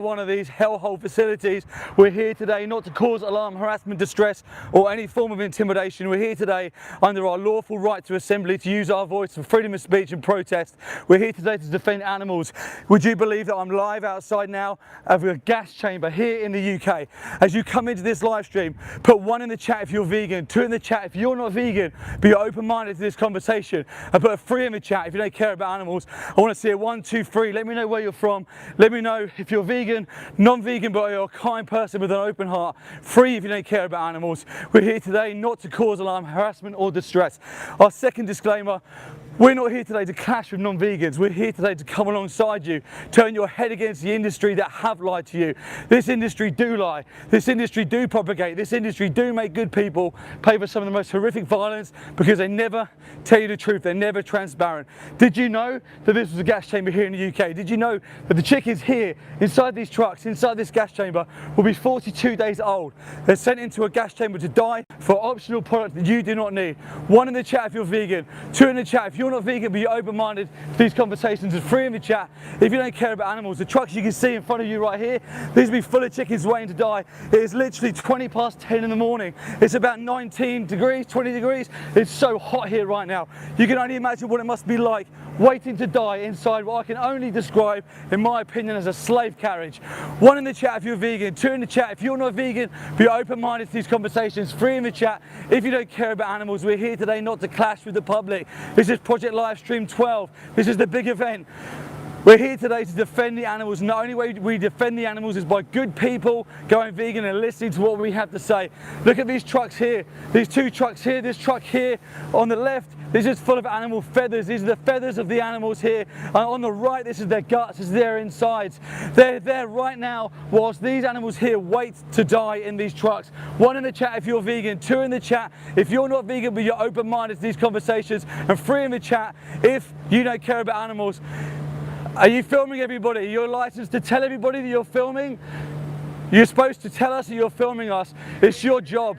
One of these hellhole facilities. We're here today not to cause alarm, harassment, distress or any form of intimidation. We're here today under our lawful right to assembly, to use our voice for freedom of speech and protest. We're here today to defend animals. Would you believe that I'm live outside now of a gas chamber here in the UK? As you come into this live stream, put 1 in the chat if you're vegan, 2 in the chat if you're not vegan, be open-minded to this conversation, and put a 3 in the chat if you don't care about animals. I want to see a 1, 2, 3. Let me know where you're from. Let me know if you're vegan, non-vegan, but you're a kind person with an open heart. 3 if you don't care about animals. We're here today not to cause alarm, harassment or distress. Our second disclaimer: we're not here today to clash with non-vegans. We're here today to come alongside you, turn your head against the industry that have lied to you. This industry do lie. This industry do propagate. This industry do make good people pay for some of the most horrific violence because they never tell you the truth. They're never transparent. Did you know that this was a gas chamber here in the UK? Did you know that the chickens here inside these trucks, inside this gas chamber, will be 42 days old? They're sent into a gas chamber to die for optional product that you do not need. 1 in the chat if you're vegan, 2 in the chat if you're not vegan but you're open-minded to these conversations, and 3 in the chat if you don't care about animals. The trucks you can see in front of you right here, these will be full of chickens waiting to die. It is literally 20 past 10 in the morning. It's about 19 degrees, 20 degrees. It's so hot here right now. You can only imagine what it must be like waiting to die inside what I can only describe, in my opinion, as a slave carriage. 1 in the chat if you're vegan, 2 in the chat if you're not vegan, be open-minded to these conversations, 3 in the chat if you don't care about animals. We're here today not to clash with the public. This is Project Livestream 12. This is the big event. We're here today to defend the animals, and the only way we defend the animals is by good people going vegan and listening to what we have to say. Look at these trucks here, these 2 trucks here, this truck here on the left. This is full of animal feathers. These are the feathers of the animals here. On the right, this is their guts, this is their insides. They're there right now whilst these animals here wait to die in these trucks. 1 in the chat if you're vegan, 2 in the chat if you're not vegan but you're open-minded to these conversations, and 3 in the chat if you don't care about animals. Are you filming everybody? You're licensed to tell everybody that you're filming? You're supposed to tell us that you're filming us. It's your job.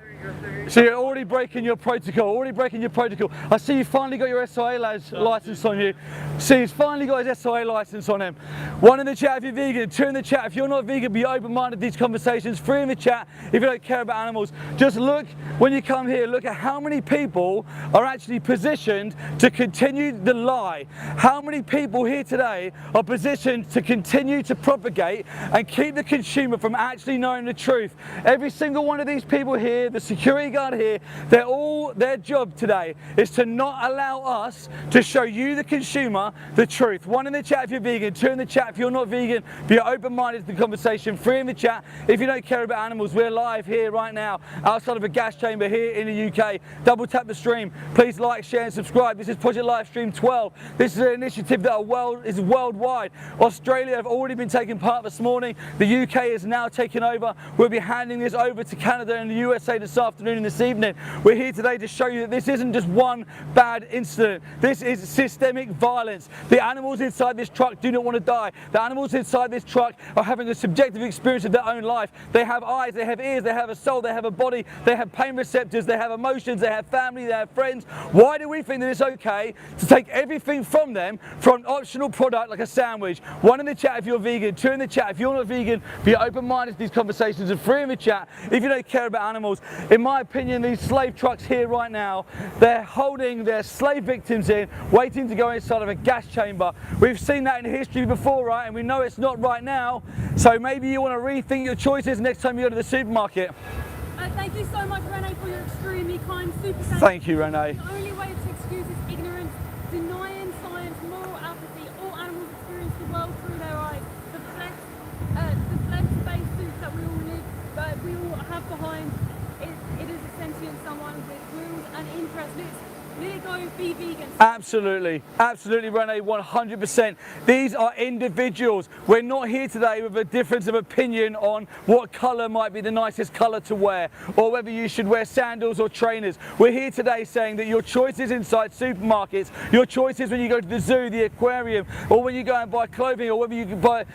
So you're already breaking your protocol, I see you finally got your SIA license on you. See, he's finally got his SIA license on him. 1 in the chat if you're vegan, 2 in the chat if you're not vegan, be open-minded to these conversations, 3 in the chat if you don't care about animals. Just look, when you come here, look at how many people are actually positioned to continue the lie. How many people here today are positioned to continue to propagate and keep the consumer from actually knowing the truth. Every single one of these people here, the security guard here, their job today is to not allow us to show you, the consumer, the truth. 1 in the chat if you're vegan, 2 in the chat if you're not vegan, be open-minded to the conversation, 3 in the chat if you don't care about animals. We're live here right now outside of a gas chamber here in the UK. Double tap the stream. Please like, share and subscribe. This is Project Livestream 12. This is an initiative that is worldwide. Australia have already been taking part this morning. The UK is now taking over. We'll be handing this over to Canada and the USA this afternoon and this evening. We're here today to show you that this isn't just one bad incident. This is systemic violence. The animals inside this truck do not want to die. The animals inside this truck are having a subjective experience of their own life. They have eyes, they have ears, they have a soul, they have a body, they have pain receptors, they have emotions, they have family, they have friends. Why do we think that it's okay to take everything from them for an optional product like a sandwich? 1 in the chat if you're vegan, 2 in the chat if you're not vegan, be open-minded to these conversations, and 3 in the chat if you don't care about animals. In my opinion, these slave trucks here right now, they're holding their slave victims in, waiting to go inside of a gas chamber. We've seen that in history before, right? And we know it's not right now. So maybe you want to rethink your choices next time you go to the supermarket. Thank you so much, Renee, for your extremely kind super thanks. Thank you, Renee. The only way to excuse is ignorance, denying science, moral apathy. All animals experience the world through their eyes. The flesh spacesuits that we all live, that we all have behind, it is a sentient someone with wills and interests. Let it go, be vegan. Absolutely, absolutely, Renee, 100%. These are individuals. We're not here today with a difference of opinion on what colour might be the nicest colour to wear, or whether you should wear sandals or trainers. We're here today saying that your choices inside supermarkets, your choices when you go to the zoo, the aquarium, or when you go and buy clothing, or whether you buy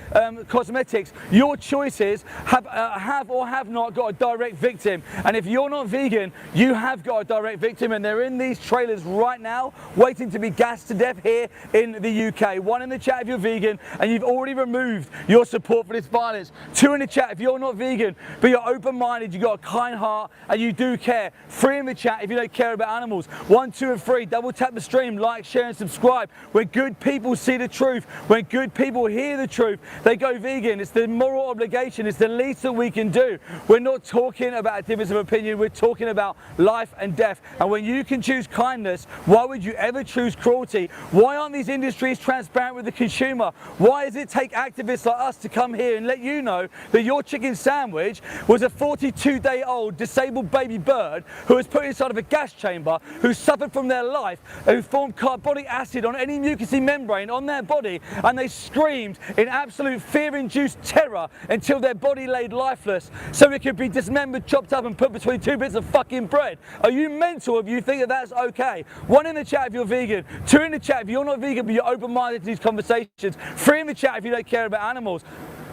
cosmetics, your choices have or have not got a direct victim. And if you're not vegan, you have got a direct victim, and they're in these trailers trailers right now waiting to be gassed to death here in the UK. 1 in the chat if you're vegan and you've already removed your support for this violence. 2 in the chat if you're not vegan but you're open-minded, you've got a kind heart and you do care. 3 in the chat if you don't care about animals. 1, 2 and 3, double tap the stream, like, share and subscribe. When good people see the truth, when good people hear the truth, they go vegan. It's the moral obligation, it's the least that we can do. We're not talking about a difference of opinion, we're talking about life and death. And when you can choose kindness, why would you ever choose cruelty? Why aren't these industries transparent with the consumer? Why does it take activists like us to come here and let you know that your chicken sandwich was a 42-day-old disabled baby bird who was put inside of a gas chamber, who suffered from their life, who formed carbonic acid on any mucousy membrane on their body, and they screamed in absolute fear-induced terror until their body laid lifeless so it could be dismembered, chopped up and put between 2 bits of fucking bread? Are you mental if you think that that's okay? 1 in the chat if you're vegan, 2 in the chat if you're not vegan but you're open-minded to these conversations, 3 in the chat if you don't care about animals.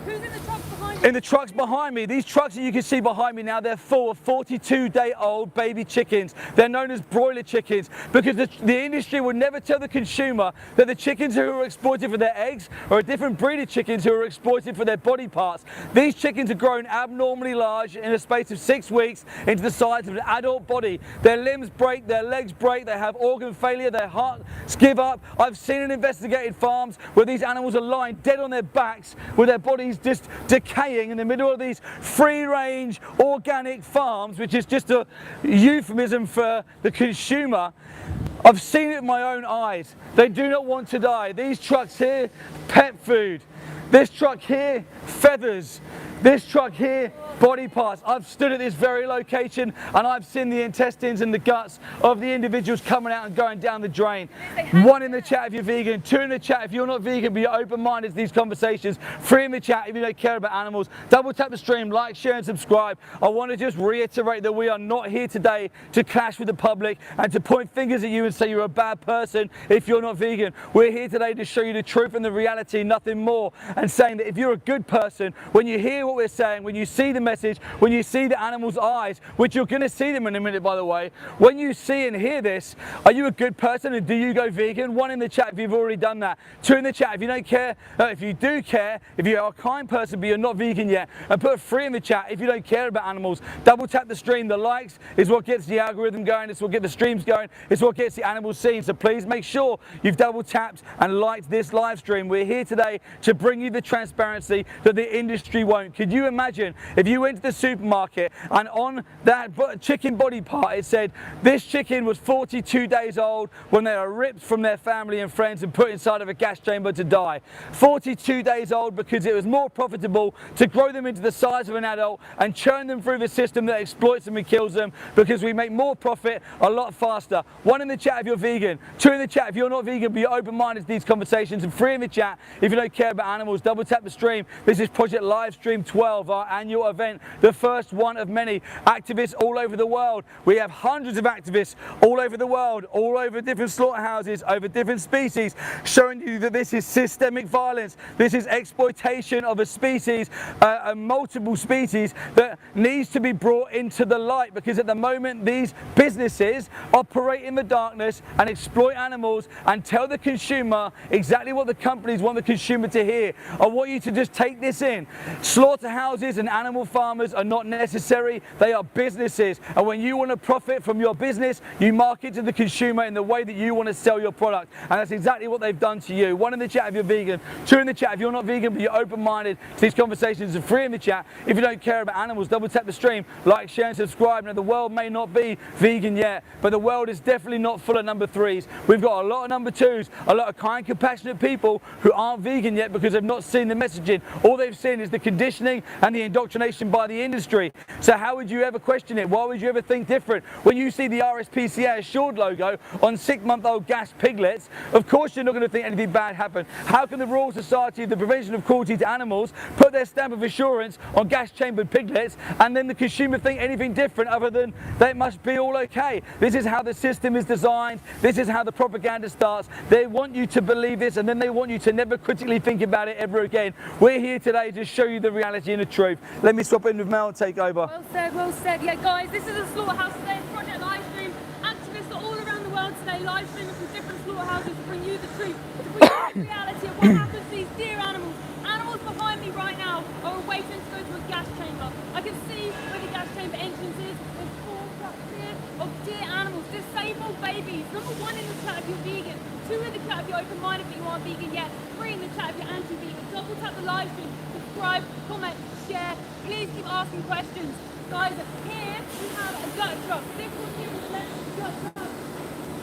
Who's in the trucks behind you? In the trucks behind me, these trucks that you can see behind me now, they're full of 42-day-old baby chickens. They're known as broiler chickens because the industry would never tell the consumer that the chickens who are exploited for their eggs are a different breed of chickens who are exploited for their body parts. These chickens are grown abnormally large in a space of 6 weeks into the size of an adult body. Their limbs break, their legs break, they have organ failure, their hearts give up. I've seen and investigated farms where these animals are lying dead on their backs with their bodies just decaying in the middle of these free-range organic farms, which is just a euphemism for the consumer. I've seen it with my own eyes. They do not want to die. These trucks here, pet food. This truck here, feathers. This truck here, body parts. I've stood at this very location and I've seen the intestines and the guts of the individuals coming out and going down the drain. 1 in the chat if you're vegan, 2 in the chat if you're not vegan but you're open-minded to these conversations, 3 in the chat if you don't care about animals. Double tap the stream, like, share and subscribe. I want to just reiterate that we are not here today to clash with the public and to point fingers at you and say you're a bad person if you're not vegan. We're here today to show you the truth and the reality, nothing more, and saying that if you're a good person, when you hear what we're saying, when you see the message, when you see the animal's eyes, which you're going to see them in a minute by the way, when you see and hear this, are you a good person and do you go vegan? 1 in the chat if you've already done that. 2 in the chat if you don't care, if you do care, if you're a kind person but you're not vegan yet, and put a 3 in the chat if you don't care about animals. Double tap the stream, the likes is what gets the algorithm going, it's what gets the streams going, it's what gets the animals seen, so please make sure you've double tapped and liked this live stream. We're here today to bring you the transparency that the industry won't. Could you imagine if you went to the supermarket and on that chicken body part it said this chicken was 42 days old when they were ripped from their family and friends and put inside of a gas chamber to die. 42 days old because it was more profitable to grow them into the size of an adult and churn them through the system that exploits them and kills them because we make more profit a lot faster. 1 in the chat if you're vegan, 2 in the chat if you're not vegan but you're open-minded to these conversations, and 3 in the chat if you don't care about animals. Double tap the stream. This is Project Livestream 12, our annual event, the first one of many. Activists all over the world. We have hundreds of activists all over the world, all over different slaughterhouses, over different species, showing you that this is systemic violence. This is exploitation of a species, multiple species, that needs to be brought into the light, because at the moment these businesses operate in the darkness and exploit animals and tell the consumer exactly what the companies want the consumer to hear. I want you to just take this in. Slaughterhouses and animal farmers are not necessary, they are businesses, and when you want to profit from your business, you market to the consumer in the way that you want to sell your product, and that's exactly what they've done to you. 1 in the chat if you're vegan, 2 in the chat if you're not vegan but you're open-minded to these conversations, and 3 in the chat if you don't care about animals. Double tap the stream, like, share and subscribe. Now the world may not be vegan yet, but the world is definitely not full of number 3s. We've got a lot of number 2s, a lot of kind, compassionate people who aren't vegan yet because they've not seen the messaging. All they've seen is the conditioning and the indoctrination by the industry. So how would you ever question it? Why would you ever think different? When you see the RSPCA Assured logo on 6-month-old gas piglets, of course you're not going to think anything bad happened. How can the Royal Society of the Prevention of Cruelty to Animals put their stamp of assurance on gas-chambered piglets and then the consumer think anything different other than that it must be all okay? This is how the system is designed. This is how the propaganda starts. They want you to believe this and then they want you to never critically think about it ever again. We're here today to show you the reality and the truth. Let me swap in with Mel and take over. Well said, well said. Yeah, guys, this is a slaughterhouse today, Project Livestream. Activists are all around the world today today, live streaming from different slaughterhouses to bring you the truth, to bring you the reality of what happens to these dear animals. Animals behind me right now are waiting to go to a gas chamber. I can see where the gas chamber entrance is. There's 4 trucks here of dear animals, disabled babies. Number 1 in the chat if you're vegan, 2 in the chat if you're open-minded but you aren't vegan yet, 3 in the chat if you're anti-vegan. Double tap the live stream, subscribe, comment, share. Please keep asking questions. Guys, here we have a gut truck. This was the electric gut truck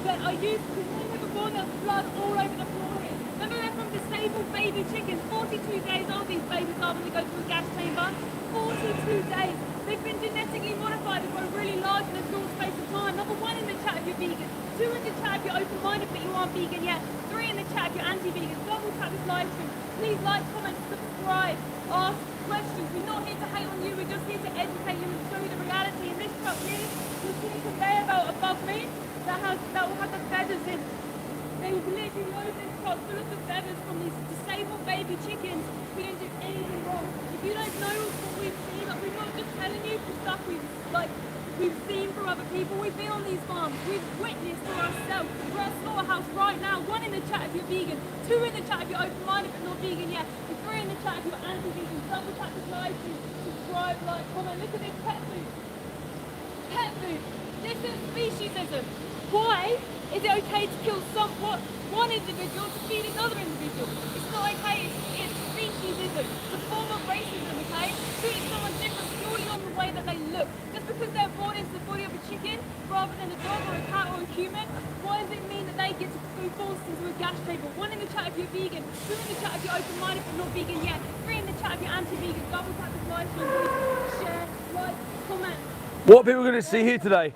that I used to remember before. There's blood all over the floor here. Remember, they're from disabled baby chickens. 42 days old these babies are when they go to a gas chamber. 42 days. They've been genetically modified to grow really large in a short space of time. Number 1 in the chat if you're vegan, 2 in the chat if you're open-minded but you aren't vegan yet, 3 in the chat if you're anti-vegan. Double tap this live stream. Please like, comment, subscribe, ask questions. We're not here to hate on you, we're just here to educate you and show you the reality. In this truck here, you'll see a conveyor belt above me that will have the feathers in. They will literally load this truck full of the feathers from these disabled baby chickens. We didn't do anything wrong. If you don't know what we've seen, like, we're not just telling you the stuff we've seen from other people. We've been on these farms. We've witnessed for ourselves. We're at a slaughterhouse right now. 1 in the chat if you're vegan, 2 in the chat if you're open-minded but not vegan yet, and 3 in the chat if you're anti-vegan. Double tap this live stream, subscribe, like, comment. Look at this pet food. Pet food. This is speciesism. Why is it okay to kill one individual to feed another individual? It's not okay. It's speciesism. It's a form of racism, okay? Treating someone different purely on the way that they look. Just because they're born into the body of a chicken rather than a dog or a cat or a human, why does it mean that they get to be forced into a gas chamber? 1 in the chat if you're vegan, 2 in the chat if you're open-minded but not vegan yet, 3 in the chat if you're anti-vegan. Double tap this live stream, please. Share, like, comment. What people are going to see here today?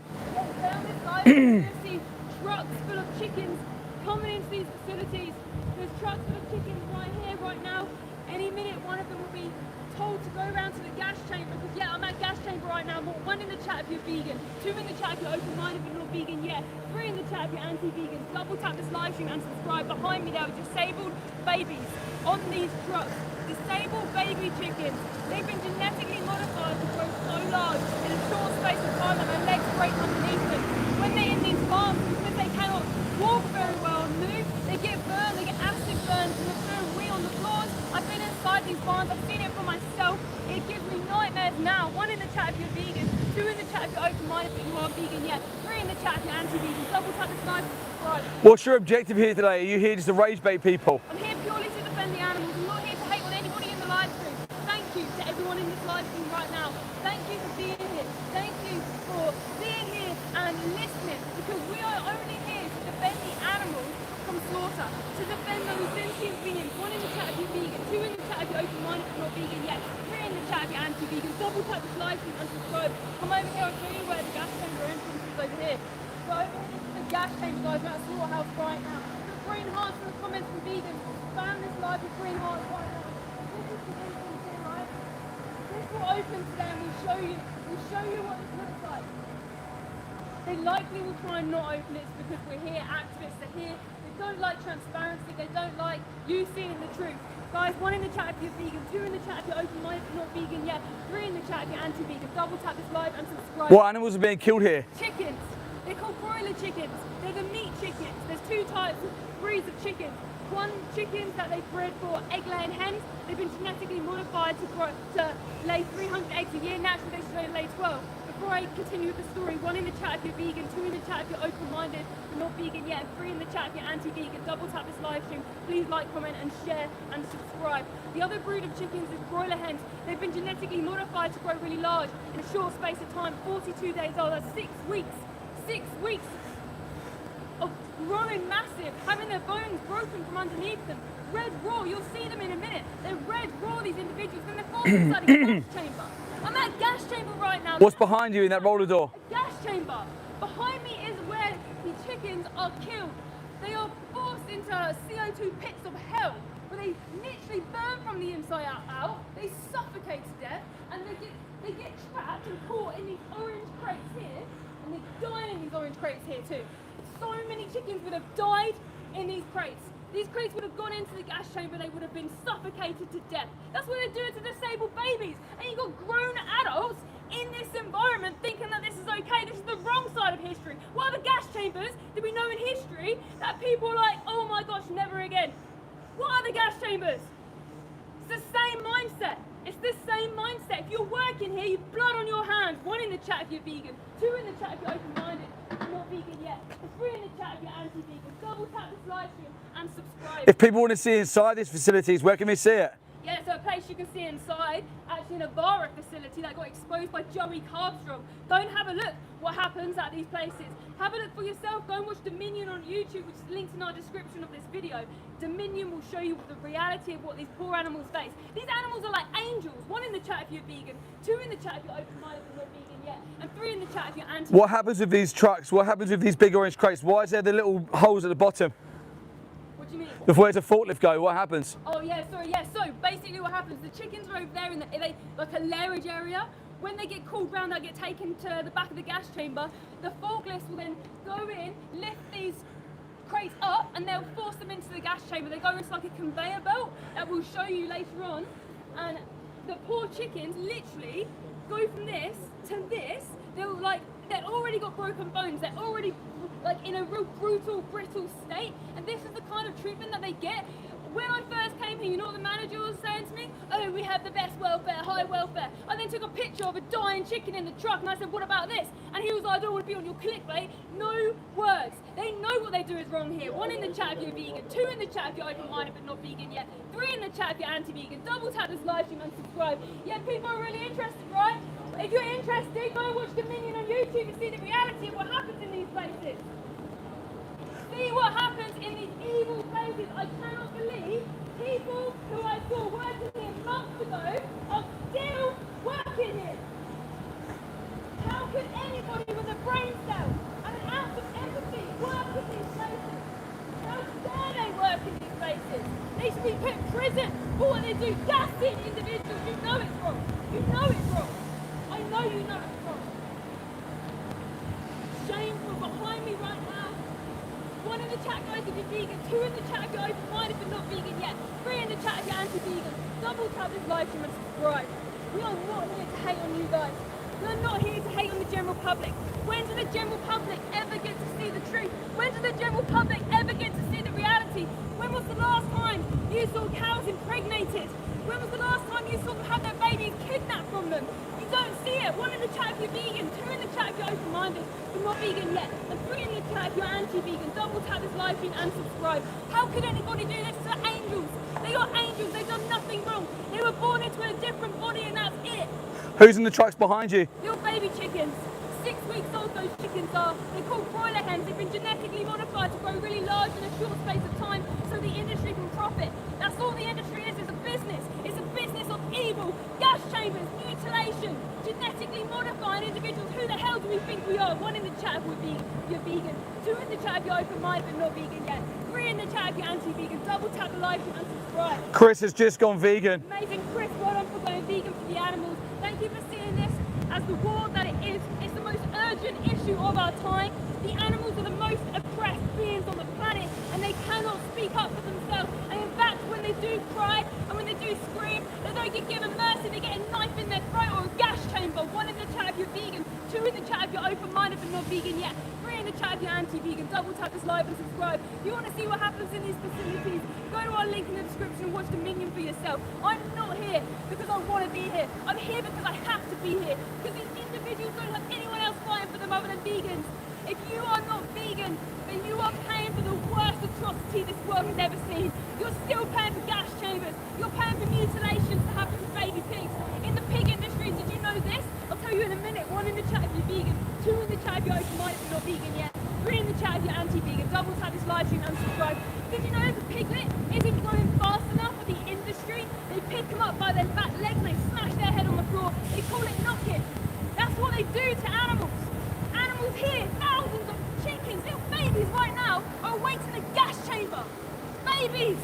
Down this live stream, you're going to see trucks full of chickens coming into these facilities. There's trucks full of chickens right here, right now. Any minute, one of them will be told to go around to the gas chamber, because yeah, I'm at gas chamber right now. 1 in the chat if you're vegan, 2 in the chat if you're open-minded but not vegan yet, 3 in the chat if you're anti-vegan. Double tap this live stream and subscribe. Behind me there are disabled babies on these trucks. Disabled baby chickens. They've been genetically modified to grow so large in a short space of time that their legs break underneath them. When they're in these farms, because they cannot walk very well and move, they get burned, they get acid burns and they burn wee on the floors. I've been inside these barns, I've seen it for myself. It gives me nightmares now. 1 in the chat if you're vegan, 2 in the chat if you're open-minded but you aren't vegan yet, 3 in the chat if you're anti-vegan. Double tap this live and subscribe. What's your objective here today? Are you here just to rage bait people? I'm here purely to defend the animals. I'm not here to hate on anybody in the live stream. Thank you to everyone in this live stream right now. Thank you for being here. Thank you for being here and listening, because we are only here to defend the animals from slaughter, to defend those sentient beings. 1 in the chat if you're vegan, 2 in the chat if you're open-minded but not vegan yet, 3 in the chat if you're anti-vegan. Double tap this live stream and subscribe. Come over here, I'll show you where the gas chamber entrance is over here. So over here is the gas chamber, guys. We're at a slaughterhouse right now. Put green hearts in the comments from vegans. Spam this live with green hearts right now. This is the entrance here, right? This will open today and we'll show you what this looks like. They likely will try and not open it because we're here, activists are here. They don't like transparency, they don't like you seeing the truth. Guys, 1 in the chat if you're vegan, 2 in the chat if you're open-minded but not vegan yet, 3 in the chat if you're anti-vegan. Double tap this live and subscribe. What animals are being killed here? Chickens. They're called broiler chickens. They're the meat chickens. There's 2 types of breeds of chickens. One, chickens that they've bred for egg-laying hens. They've been genetically modified to lay 300 eggs a year. Naturally, they should only lay 12. Before I continue with the story, 1 in the chat if you're vegan, 2 in the chat if you're open-minded but not vegan yet, and 3 in the chat if you're anti-vegan. Double tap this live stream. Please like, comment, and share, and subscribe. The other breed of chickens is broiler hens. They've been genetically modified to grow really large in a short space of time. 42 days old. That's 6 weeks. 6 weeks of growing massive, having their bones broken from underneath them. Red raw, you'll see them in a minute. They're red raw, these individuals, and they're forced inside a gas chamber. I'm at a gas chamber right now. What's behind you in that roller door? A gas chamber. Behind me is where the chickens are killed. They are forced into CO2 pits of hell, where they literally burn from the inside out. They suffocate to death, and they get trapped and caught in these orange crates here, and they die in these orange crates here too. So many chickens would have died in these crates. These crates would have gone into the gas chamber, they would have been suffocated to death. That's what they're doing to disabled babies. And you've got grown adults in this environment thinking that this is okay. This is the wrong side of history. What other gas chambers did we know in history history that people are like, oh my gosh, never again. What are the gas chambers? It's the same mindset. It's the same mindset. If you're working here, you've blood on your hands. 1 in the chat if you're vegan. 2 in the chat if you're open-minded. You're not vegan yet. 3 in the chat if you're anti-vegan. Double tap this live stream and subscribe. If people want to see inside these facilities, where can they see it? Yeah, so a place you can see inside, actually in a Vara facility that got exposed by Joey Carbstrong. Go and have a look what happens at these places. Have a look for yourself. Go and watch Dominion on YouTube, which is linked in our description of this video. Dominion will show you the reality of what these poor animals face. These animals are like angels. 1 in the chat if you're vegan, 2 in the chat if you're open-minded and not vegan yet, and 3 in the chat if you're anti. What happens with these trucks? What happens with these big orange crates? Why is there the little holes at the bottom? What do you mean? Where does a forklift go? What happens? Oh yeah, sorry, yeah. So basically what happens, the chickens are over there in like a lairage area. When they get called round, they get taken to the back of the gas chamber. The forklifts will then go in, lift these crates up, and they'll force them into the gas chamber. They go into like a conveyor belt that we'll show you later on. And the poor chickens literally go from this to this. They've already got broken bones. They're already like in a real brutal, brittle state. And this is the kind of treatment that they get. When I first came here, you know what the manager was saying to me? Oh, we have the best welfare, high welfare. I then took a picture of a dying chicken in the truck and I said, what about this? And he was like, I don't want to be on your clickbait. No words. They know what they do is wrong here. 1 in the chat if you're vegan, 2 in the chat if you're open-minded but not vegan yet, 3 in the chat if you're anti-vegan. Double tap this live stream and subscribe. Yeah, people are really interested, right? If you're interested, go and watch Dominion on YouTube and see the reality of what happens in these places. See what happens in these evil places. I cannot believe people who I saw working here months ago are still working here. How could anybody with a brain cell and an ounce of empathy work in these places? How dare they work in these places? They should be put in prison for what they do, gassing individuals. You know it's wrong. You know it's wrong. I know you know it's wrong. Shame from behind me right now. 1 in the chat guys if you're vegan, 2 in the chat if you're open-minded but not vegan yet, 3 in the chat if you're anti-vegan. Double tap this live stream and subscribe. We are not here to hate on you guys. We are not here to hate on the general public. When do the general public ever get to see the truth? When do the general public ever get to see the reality? When was the last time you saw cows impregnated? When was the last time you saw them have their babies kidnapped from them? You don't see it. 1 in the chat if you're vegan, 2 in the chat if you're open-minded but not vegan yet, and 3 in the chat if you're anti-vegan. Double tap this live stream and subscribe. How could anybody do this to angels? They are angels. They've done nothing wrong. They were born into a different body and that's it. Who's in the trucks behind you? Little baby chickens. 6 weeks old those chickens are. They're called broiler hens. They've been genetically modified to grow really large in a short space of time so the industry can profit. That's all the industry is. It's a business. It's a business of evil. Gas chambers, mutilation, genetically modifying individuals. Who the hell do we think we are? 1 in the chat if you're vegan. 2 in the chat if you're open-minded but not vegan yet. 3 in the chat if you're anti-vegan. Double tap the like and subscribe. Chris has just gone vegan. Amazing, Chris. Well done for going vegan for the animals. Thank you for seeing this as the war that it is. It's the most urgent issue of our time. The animals are the most oppressed beings on the planet and they cannot speak up for themselves. And in fact, when they do cry and when they do scream, they don't get given mercy. They get a knife in their throat or a gas chamber. 1 in the chat if you're vegan, 2 in the chat if you're open-minded but not vegan yet, 3 in the chat if you're anti-vegan. Double tap this live and subscribe. If you want to see what happens in these facilities, go to our link in the description and watch Dominion for yourself. I'm not here because I want to be here. I'm here because I have to be here. Because these individuals don't have anyone else fighting for them other than vegans. If you are not vegan, then you are paying for the worst atrocity this world has ever seen. You're still paying for gas chambers. You're paying for mutilations to happen to baby pigs. In the pig industry, did you know this? I'll tell you in a minute. 1 in the chat if you're vegan, 2 in the chat if you're open-minded but not vegan yet, 3 in the chat if you're anti-vegan. Double tap this live stream and subscribe. Did you know the piglet isn't growing fast enough for the industry? They pick them up by their back legs and they smash their head on the floor. They call it knocking. That's what they do to animals. Animals here, thousands of chickens, little babies right now are waiting in a gas chamber. Babies!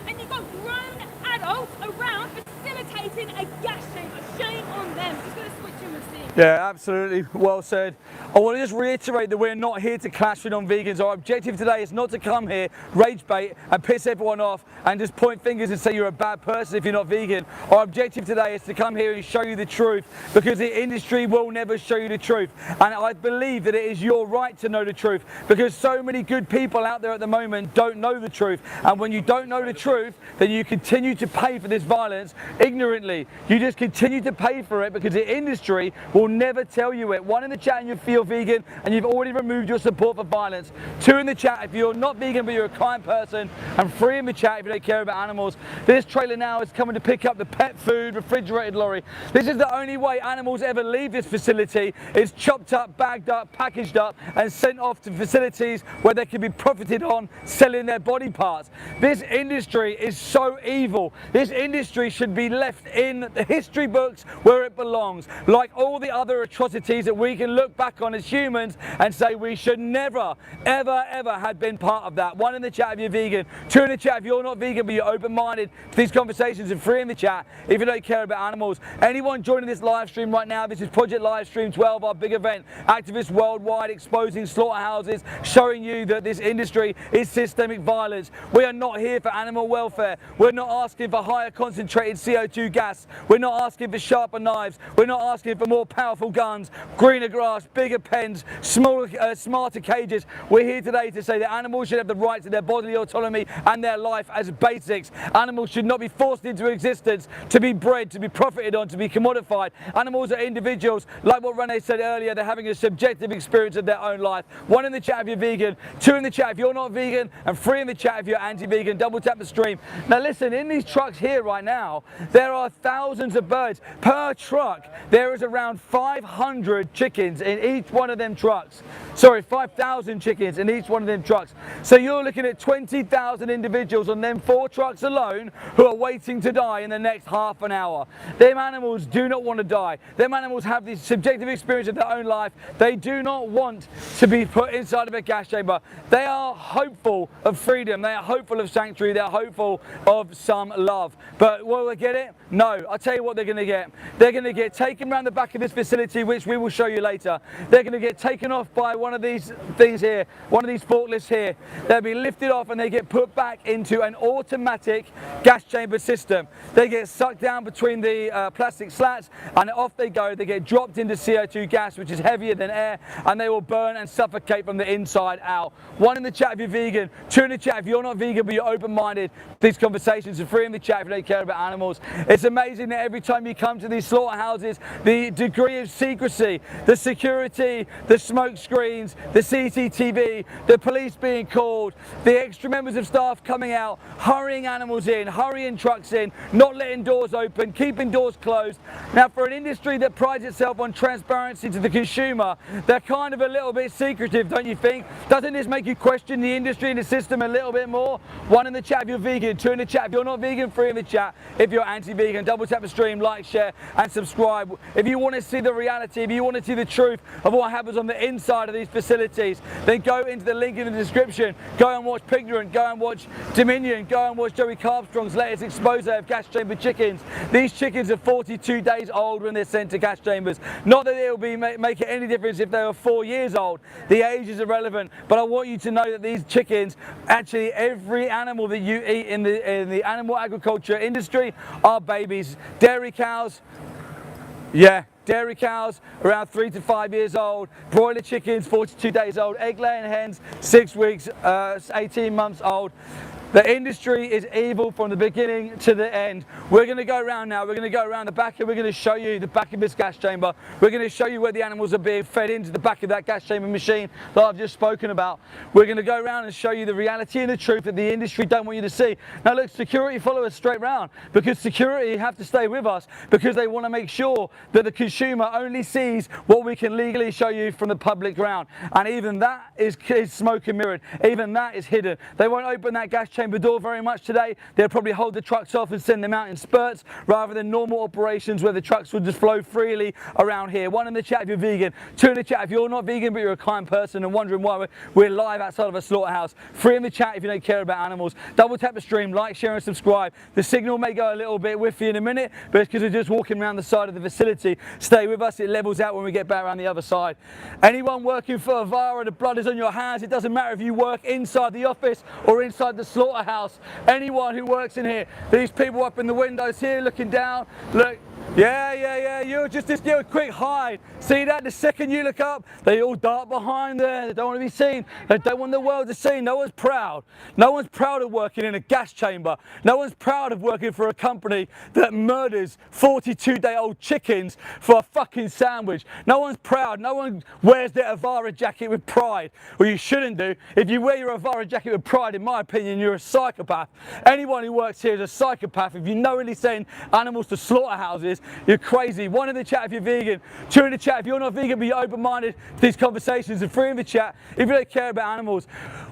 And you've got grown adults around facilitating a gas chamber. Shame on them. Just going to switch in and see. Yeah, absolutely. Well said. I want to just reiterate that we're not here to clash with non-vegans. Our objective today is not to come here, rage bait and piss everyone off and just point fingers and say you're a bad person if you're not vegan. Our objective today is to come here and show you the truth, because the industry will never show you the truth. And I believe that it is your right to know the truth, because so many good people out there at the moment don't know the truth. And when you don't know the truth, then you continue to pay for this violence ignorantly. You just continue to pay for it because the industry will never tell you it. 1 in the chat and you feel vegan and you've already removed your support for violence. 2 in the chat if you're not vegan but you're a kind person, and 3 in the chat if you don't care about animals. This trailer now is coming to pick up the pet food refrigerated lorry. This is the only way animals ever leave this facility. It's chopped up, bagged up, packaged up and sent off to facilities where they can be profited on selling their body parts. This industry is so evil. This industry should be left in the history books where it belongs, like all the other atrocities that we can look back on as humans and say we should never, ever, ever have been part of that. 1 in the chat if you're vegan, 2 in the chat if you're not vegan but you're open-minded to these conversations, and 3 in the chat if you don't care about animals. Anyone joining this live stream right now, this is Project Livestream 12, our big event. Activists worldwide exposing slaughterhouses, showing you that this industry is systemic violence. We are not here for animal welfare. We're not asking for higher concentrated CO2 gas. We're not asking for sharper knives. We're not asking for more powerful guns, greener grass, bigger pens, smaller, smarter cages. We're here today to say that animals should have the right to their bodily autonomy and their life as basics. Animals should not be forced into existence to be bred, to be profited on, to be commodified. Animals are individuals. Like what Renee said earlier, they're having a subjective experience of their own life. 1 in the chat if you're vegan, 2 in the chat if you're not vegan, and 3 in the chat if you're anti-vegan. Double tap the stream. Now listen, in these trucks here right now, there are thousands of birds. Per truck, there is around 500 chickens in each one of them trucks. Sorry, 5,000 chickens in each one of them trucks. So you're looking at 20,000 individuals on them 4 trucks alone who are waiting to die in the next half an hour. Them animals do not want to die. Them animals have this subjective experience of their own life. They do not want to be put inside of a gas chamber. They are hopeful of freedom. They are hopeful of sanctuary. They are hopeful of some love. But will they get it? No. I'll tell you what they're going to get. They're going to get taken around the back of this facility, which we will show you later. They're going to get taken off by one of these things here, one of these forklifts here. They'll be lifted off and they get put back into an automatic gas chamber system. They get sucked down between the plastic slats and off they go. They get dropped into CO2 gas, which is heavier than air, and they will burn and suffocate from the inside out. 1 in the chat if you're vegan, 2 in the chat if you're not vegan but you're open-minded. These conversations are 3 in the chat if you don't care about animals. It's amazing that every time you come to these slaughterhouses, the degree of secrecy, the security, the smoke screens, the CCTV, the police being called, the extra members of staff coming out, hurrying animals in, hurrying trucks in, not letting doors open, keeping doors closed. Now, for an industry that prides itself on transparency to the consumer, they're kind of a little bit secretive, don't you think? Doesn't this make you question the industry and the system a little bit more? 1 in the chat if you're vegan, 2 in the chat if you're not vegan, 3 in the chat if you're anti-vegan. Double tap the stream, like, share and subscribe. If you want to see the reality, if you want to see the truth of what happens on the inside of these facilities, then go into the link in the description. Go and watch Pignorant, go and watch Dominion, go and watch Joey Carbstrong's latest expose of gas chamber chickens. These chickens are 42 days old when they're sent to gas chambers. Not that it will be make it any difference if they were 4 years old. The age is irrelevant, but I want you to know that these chickens, actually every animal that you eat in the animal agriculture industry are babies. Dairy cows, yeah, dairy cows around 3 to 5 years old, broiler chickens 42 days old, egg laying hens 6 weeks, 18 months old. The industry is evil from the beginning to the end. We're going to go around now. We're going to go around the back and we're going to show you the back of this gas chamber. We're going to show you where the animals are being fed into the back of that gas chamber machine that I've just spoken about. We're going to go around and show you the reality and the truth that the industry don't want you to see. Now look, security follow us straight round, because security have to stay with us because they want to make sure that the consumer only sees what we can legally show you from the public ground. And even that is smoke and mirrored. Even that is hidden. They won't open that gas chamber chamber door very much today. They'll probably hold the trucks off and send them out in spurts rather than normal operations where the trucks will just flow freely around here. 1 in the chat if you're vegan, 2 in the chat if you're not vegan but you're a kind person and wondering why we're live outside of a slaughterhouse. 3 in the chat if you don't care about animals. Double tap the stream, like, share and subscribe. The signal may go a little bit whiffy in a minute, but it's because we're just walking around the side of the facility. Stay with us, it levels out when we get back around the other side. Anyone working for Avara, the blood is on your hands. It doesn't matter if you work inside the office or inside the slaughterhouse. Anyone who works in here, these people up in the windows here looking down, look. Yeah, you're just this little quick hide. See that? The second you look up, they all dart behind there. They don't want to be seen. They don't want the world to see. No one's proud. No one's proud of working in a gas chamber. No one's proud of working for a company that murders 42-day-old chickens for a fucking sandwich. No one's proud. No one wears their Avara jacket with pride. Well, you shouldn't do. If you wear your Avara jacket with pride, in my opinion, you're a psychopath. Anyone who works here is a psychopath. If you knowingly send animals to slaughterhouses, you're crazy. 1 in the chat if you're vegan, 2 in the chat if you're not vegan but you're open-minded to these conversations, and 3 in the chat if you don't care about animals.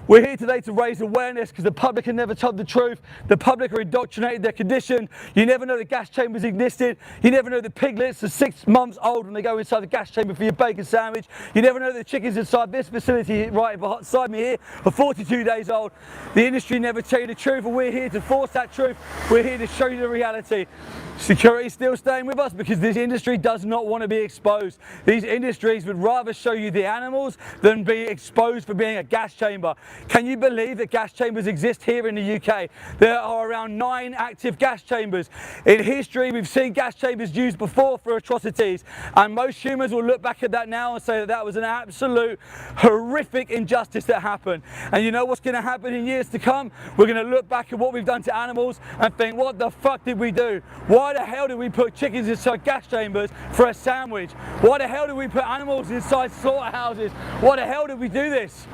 We're here today to raise awareness because the public have never told the truth. The public are indoctrinated, they're conditioned. You never know the gas chambers existed. You never know the piglets are 6 months old when they go inside the gas chamber for your bacon sandwich. You never know the chickens inside this facility right beside me here are 42 days old. The industry never tell you the truth, and we're here to force that truth. We're here to show you the reality. Security still staying with us because this industry does not want to be exposed. These industries would rather show you the animals than be exposed for being a gas chamber. Can you believe that gas chambers exist here in the UK? There are around 9 active gas chambers. In history, we've seen gas chambers used before for atrocities, and most humans will look back at that now and say that that was an absolute horrific injustice that happened. And you know what's going to happen in years to come? We're going to look back at what we've done to animals and think, what the fuck did we do? Why the hell did we put chickens inside gas chambers for a sandwich? Why the hell did we put animals inside slaughterhouses? Why the hell did we do this?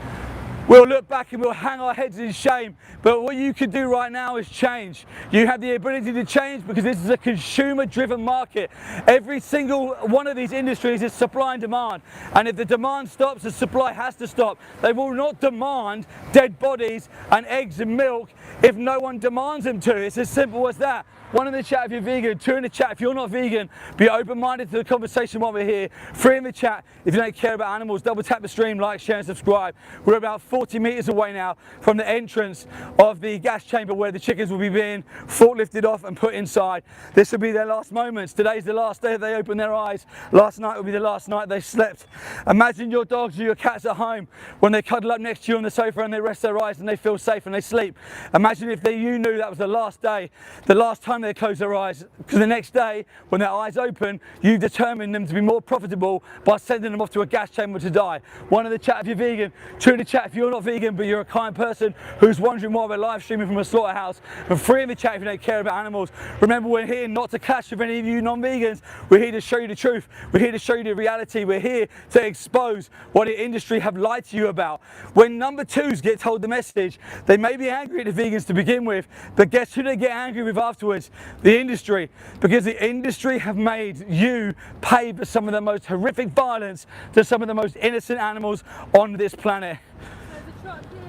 We'll look back and we'll hang our heads in shame, but what you can do right now is change. You have the ability to change because this is a consumer-driven market. Every single one of these industries is supply and demand, and if the demand stops, the supply has to stop. They will not demand dead bodies and eggs and milk if no one demands them to. It's as simple as that. 1 in the chat if you're vegan, 2 in the chat if you're not vegan. Be open-minded to the conversation while we're here. 3 in the chat if you don't care about animals. Double tap the stream, like, share and subscribe. We're about 40 metres away now from the entrance of the gas chamber where the chickens will be being forklifted off and put inside. This will be their last moments. Today's the last day they open their eyes. Last night will be the last night they slept. Imagine your dogs or your cats at home when they cuddle up next to you on the sofa and they rest their eyes and they feel safe and they sleep. Imagine if you knew that was the last day, the last time they close their eyes, because the next day when their eyes open, you determine them to be more profitable by sending them off to a gas chamber to die. 1 in the chat if you're vegan, 2 in the chat if you're not vegan but you're a kind person who's wondering why we're live streaming from a slaughterhouse, and 3 in the chat if you don't care about animals. Remember, we're here not to clash with any of you non-vegans. We're here to show you the truth. We're here to show you the reality. We're here to expose what the industry have lied to you about. When number 2s get told the message, they may be angry at the vegans to begin with, but guess who they get angry with afterwards? The industry, because the industry have made you pay for some of the most horrific violence to some of the most innocent animals on this planet. So the truck here,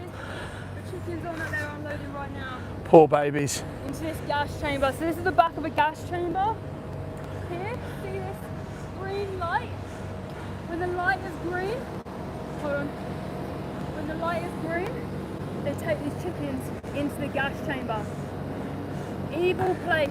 the chickens on that they're unloading right now. Poor babies. Into this gas chamber. So this is the back of a gas chamber. Here, see this green light? When the light is green, hold on. When the light is green, they take these chickens into the gas chamber. Evil place.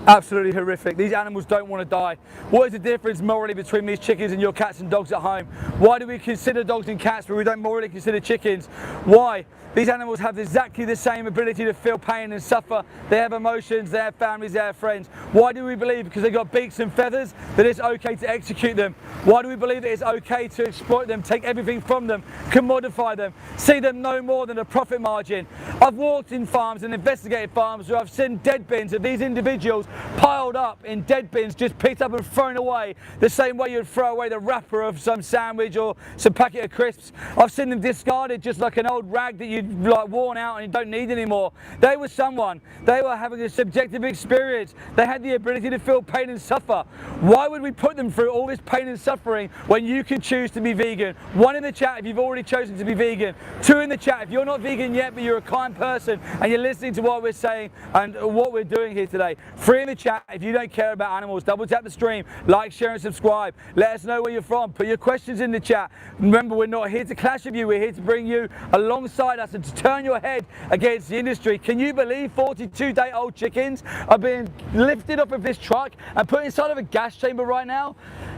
Absolutely horrific. These animals don't want to die. What is the difference morally between these chickens and your cats and dogs at home? Why do we consider dogs and cats but we don't morally consider chickens? Why? These animals have exactly the same ability to feel pain and suffer. They have emotions, they have families, they have friends. Why do we believe because they've got beaks and feathers that it's okay to execute them? Why do we believe that it's okay to exploit them, take everything from them, commodify them, see them no more than a profit margin? I've walked in farms and investigated farms where I've seen dead bins of these individuals piled up in dead bins, just picked up and thrown away, the same way you'd throw away the wrapper of some sandwich or some packet of crisps. I've seen them discarded just like an old rag that you'd like worn out and you don't need anymore. They were someone. They were having a subjective experience. They had the ability to feel pain and suffer. Why would we put them through all this pain and suffering when you could choose to be vegan? 1 in the chat if you've already chosen to be vegan. 2 in the chat if you're not vegan yet but you're a kind person and you're listening to what we're saying and what we're doing here today. 3 in the chat if you don't care about animals. Double tap the stream, like, share and subscribe. Let us know where you're from. Put your questions in the chat. Remember, we're not here to clash with you. We're here to bring you alongside us and to turn your head against the industry. Can you believe 42-day-old chickens are being lifted off of this truck and put inside of a gas chamber right now?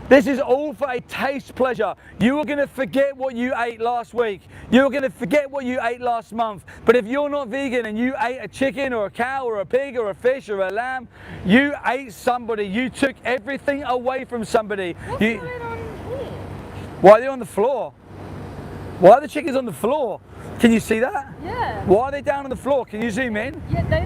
This is all for a taste pleasure. You are going to forget what you ate last week. You're going to forget what you ate last month. But if you're not vegan and you ate a chicken or a cow or a pig or a fish or a lamb, you ate somebody. You took everything away from somebody. What's going on here? Why are they on the floor? Why are the chickens on the floor? Can you see that? Yeah. Why are they down on the floor? Can you zoom in? Yeah, they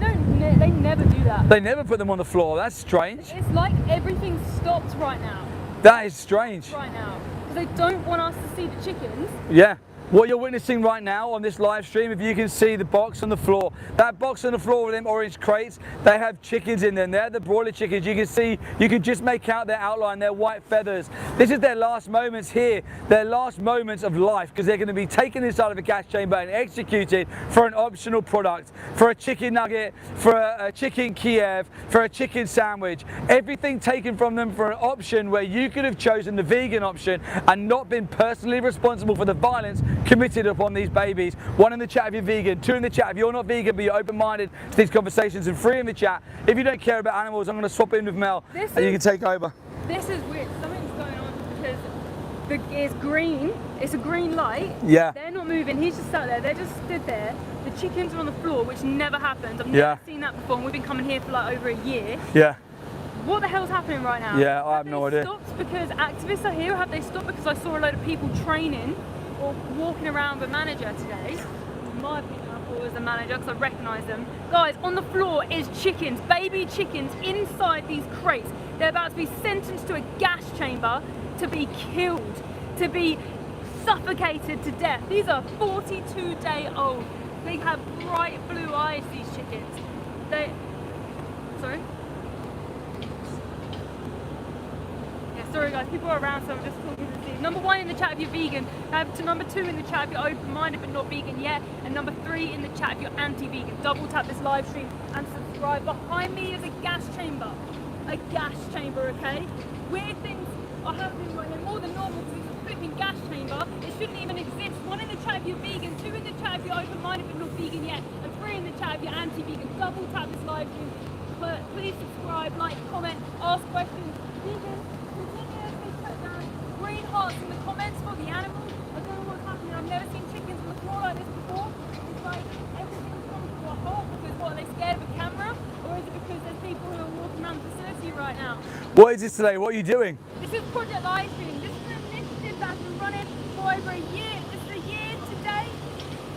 never do that. They never put them on the floor. That's strange. It's like everything stops right now. That is strange. Right now. Because they don't want us to see the chickens. Yeah. What you're witnessing right now on this live stream, if you can see the box on the floor, that box on the floor with them orange crates, they have chickens in them. They're the broiler chickens. You can see, you can just make out their outline, their white feathers. This is their last moments here, their last moments of life, because they're going to be taken inside of a gas chamber and executed for an optional product, for a chicken nugget, for a chicken Kiev, for a chicken sandwich. Everything taken from them for an option where you could have chosen the vegan option and not been personally responsible for the violence committed upon these babies. 1 in the chat if you're vegan, 2 in the chat if you're not vegan but you're open-minded to these conversations, and 3 in the chat if you don't care about animals. I'm going to swap in with Mel and you can take over. This is weird. Something's going on because it's green. It's a green light. Yeah. They're not moving. He's just sat there. They're just stood there. The chickens are on the floor, which never happens. I've never seen that before. And we've been coming here for like over a year. Yeah. What the hell's happening right now? Yeah, I have no idea. Have they stopped because activists are here, or have they stopped because I saw a load of people training or walking around with a manager today? In my opinion, I thought it was the manager because I recognise them. Guys, on the floor is chickens, baby chickens inside these crates. They're about to be sentenced to a gas chamber to be killed, to be suffocated to death. These are 42-day-old. They have bright blue eyes, these chickens. Sorry? Sorry guys, people are around, so I'm just talking to see. Number 1 in the chat if you're vegan. Number 2 in the chat if you're open-minded but not vegan yet. And number 3 in the chat if you're anti-vegan. Double tap this live stream and subscribe. Behind me is a gas chamber. A gas chamber, okay? Weird things are happening right now, more than normal to this flipping gas chamber. It shouldn't even exist. 1 in the chat if you're vegan, 2 in the chat if you're open-minded but not vegan yet. And 3 in the chat if you're anti-vegan. Double tap this live stream. Please subscribe, like, comment, ask questions. Vegan. Green hearts in the comments for the animals. I don't know what's happening. I've never seen chickens on the floor like this before. It's like everything's come to a halt because what, are they scared of a camera? Or is it because there's people who are walking around the facility right now? What is this today? What are you doing? This is Project Livestream. This is an initiative that's been running for over a year. This is a year today.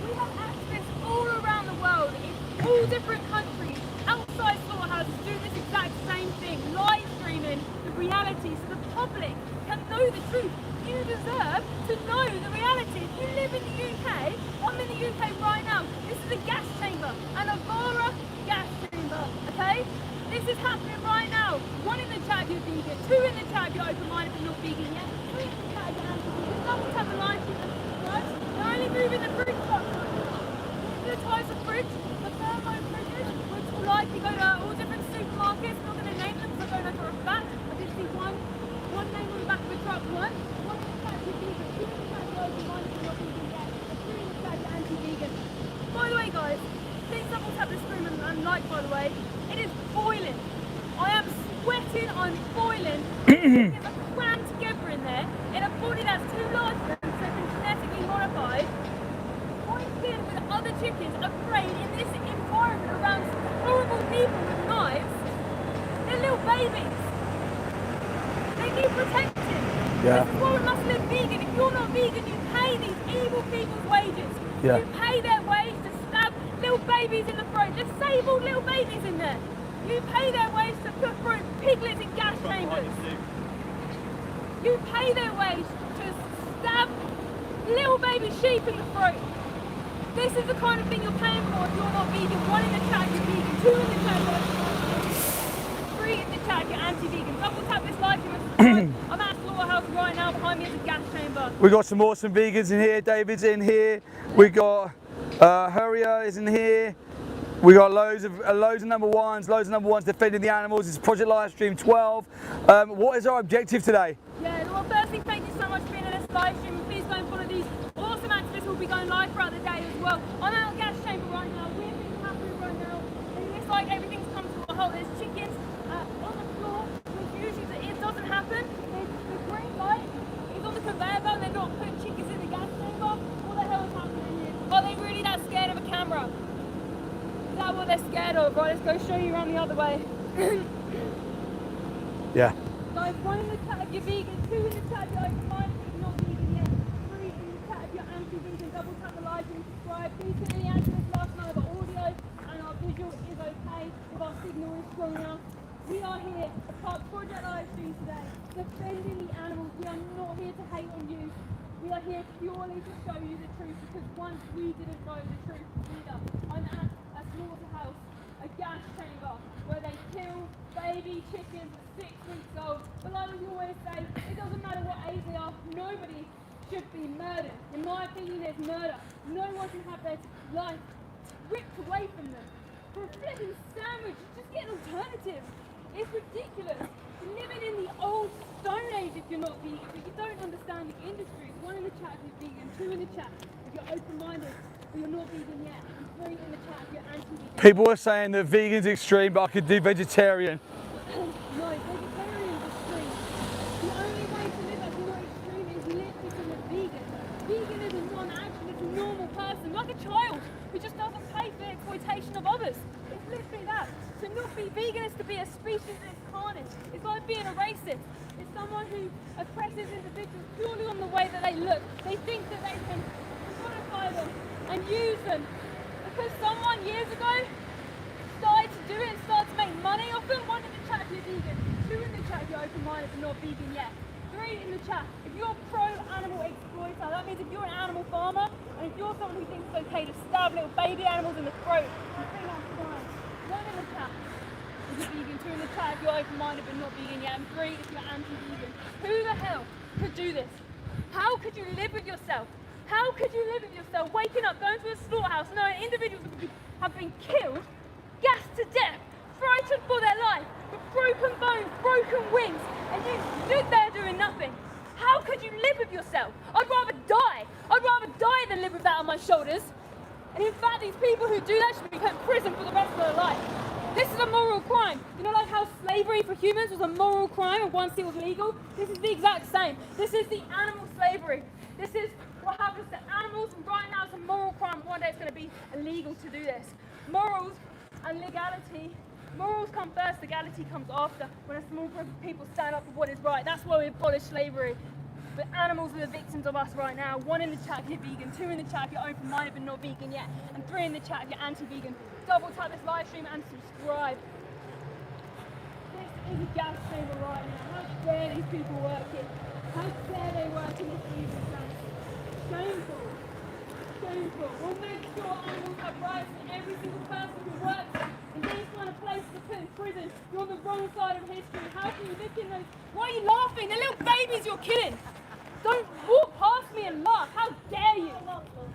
We have activists all around the world in all different countries, outside slaughterhouses, doing this exact same thing, live streaming the reality so the public can know the truth. You deserve to know the reality. If you live in the UK, I'm in the UK right now. This is a gas chamber, an Avara gas chamber, okay? This is happening right now. 1 in the chat if you're vegan, 2 in the chat if you're open-minded but not vegan yet, 3 in the chat if you're anti-vegan. Double tap the line, guys. They're only moving the fruit truck. The types of fruit, the thermo fridges, which will likely go to all different supermarkets. I'm not going to name them because I don't know for a fact. I did see one name on the back of the truck, 1 in the chat if you're vegan, 2 in the chat if you're open-minded but not vegan yet, and 3 in the chat if you're anti-vegan. By the way guys, please double tap the stream and like, by the way. It is boiling. I am sweating, I'm boiling. Chickens are crammed together in there in a body that's too large for them, so they've been genetically modified. Pointed in with other chickens afraid in this environment around horrible people with knives. They're little babies. They need protecting. Yeah. This is why we must live vegan. If you're not vegan, you pay these evil people's wages. Yeah. You pay their wage to stab little babies in the throat, disabled little babies in there. You pay their wage to put through piglets in gas chambers. You pay their wage to stab little baby sheep in the throat. This is the kind of thing you're paying for if you're not vegan. 1 in the chat, you're vegan. 2 in the chat, you're 3 in the chat, you're anti-vegan. Double tap this like and subscribe. I'm at a slaughterhouse right now. Behind me is a gas chamber. We got some awesome vegans in here. David's in here. We got Hurrier is in here. We got loads of number ones defending the animals. It's Project Livestream 12. What is our objective today? Yeah, well, firstly, thank you so much for being in this live stream. Please go and follow these awesome activists who will be going live throughout the day as well. I'm out of gas chamber right now. We're being happy right now. And it's like everything's come to a halt. There's chickens on the floor, which usually it doesn't happen. The green light is on the conveyor belt. They're not putting chickens in the gas chamber. What the hell is happening here? Are they really that scared of a camera? Is that what they're scared of? Right, let's go show you around the other way. Yeah. Guys, 1 in the chat if you're vegan, 2 in the chat if you're open-minded if you're not vegan yet, 3 in the chat if you're anti-vegan, double tap the like and subscribe. Please hit the activists last night of audio and our visual is okay if our signal is strong enough. We are here as part of Project Livestream today, defending the animals. We are not here to hate on you. We are here purely to show you the truth because once we didn't know the truth either. I'm at a slaughterhouse, a gas chamber, where they kill baby chickens at 6 weeks old. But like we always say, it doesn't matter what age they are, nobody should be murdered. In my opinion, there's murder. No one can have their life ripped away from them. For a flipping sandwich, just get an alternative. It's ridiculous. You're living in the old stone age if you're not vegan. If you don't understand the industry, 1 in the chat if you're vegan, 2 in the chat if you're open-minded, but you're not vegan yet, and 3 in the chat if you're anti-vegan. People are saying that vegan's extreme, but I could do vegetarian. No, vegetarian is extreme. The only way to live as not extreme is live become a vegan. Vegan is a non-action, it's a normal person, like a child who just doesn't pay for the exploitation of others. It's literally that. To not be vegan is to be a species in its carnage. It's like being a racist. It's someone who oppresses individuals purely on the way that they look. They think that they can modify them and use them. Because someone years ago started to do it and started to make money off them. 1 in the chat if you're vegan, 2 in the chat if you're open-minded but not vegan yet, 3 in the chat if you're pro-animal exploiter. That means if you're an animal farmer and if you're someone who thinks it's okay to stab little baby animals in the throat and bring out crime. 1 in the chat if you're vegan, 2 in the chat if you're open-minded but not vegan yet, and 3 if you're anti-vegan. Who the hell could do this? How could you live with yourself? How could you live with yourself waking up, going to a slaughterhouse, knowing individuals have been killed, gassed to death, frightened for their life, with broken bones, broken wings, and you stood there doing nothing? How could you live with yourself? I'd rather die. I'd rather die than live with that on my shoulders. And in fact, these people who do that should be put in prison for the rest of their life. This is a moral crime. You know, like how slavery for humans was a moral crime and once it was legal? This is the exact same. This is the animal slavery. This is what happens to animals, and right now it's a moral crime. One day it's going to be illegal to do this. Morals and legality. Morals come first, legality comes after. When a small group of people stand up for what is right, that's why we abolish slavery. But animals are the victims of us right now. 1 in the chat if you're vegan, 2 in the chat if you're open-minded but not vegan yet, and 3 in the chat if you're anti-vegan. Double tap this live stream and subscribe. This is a gas chamber right now. How dare these people work here? How dare they work in this evil place? Shameful. Shameful. We'll make sure animals have rights and every single person who works in these kind of places are put in prison. You're on the wrong side of history. How can you look in those? Why are you laughing? They're little babies you're killing. Don't walk past me and laugh. How dare you?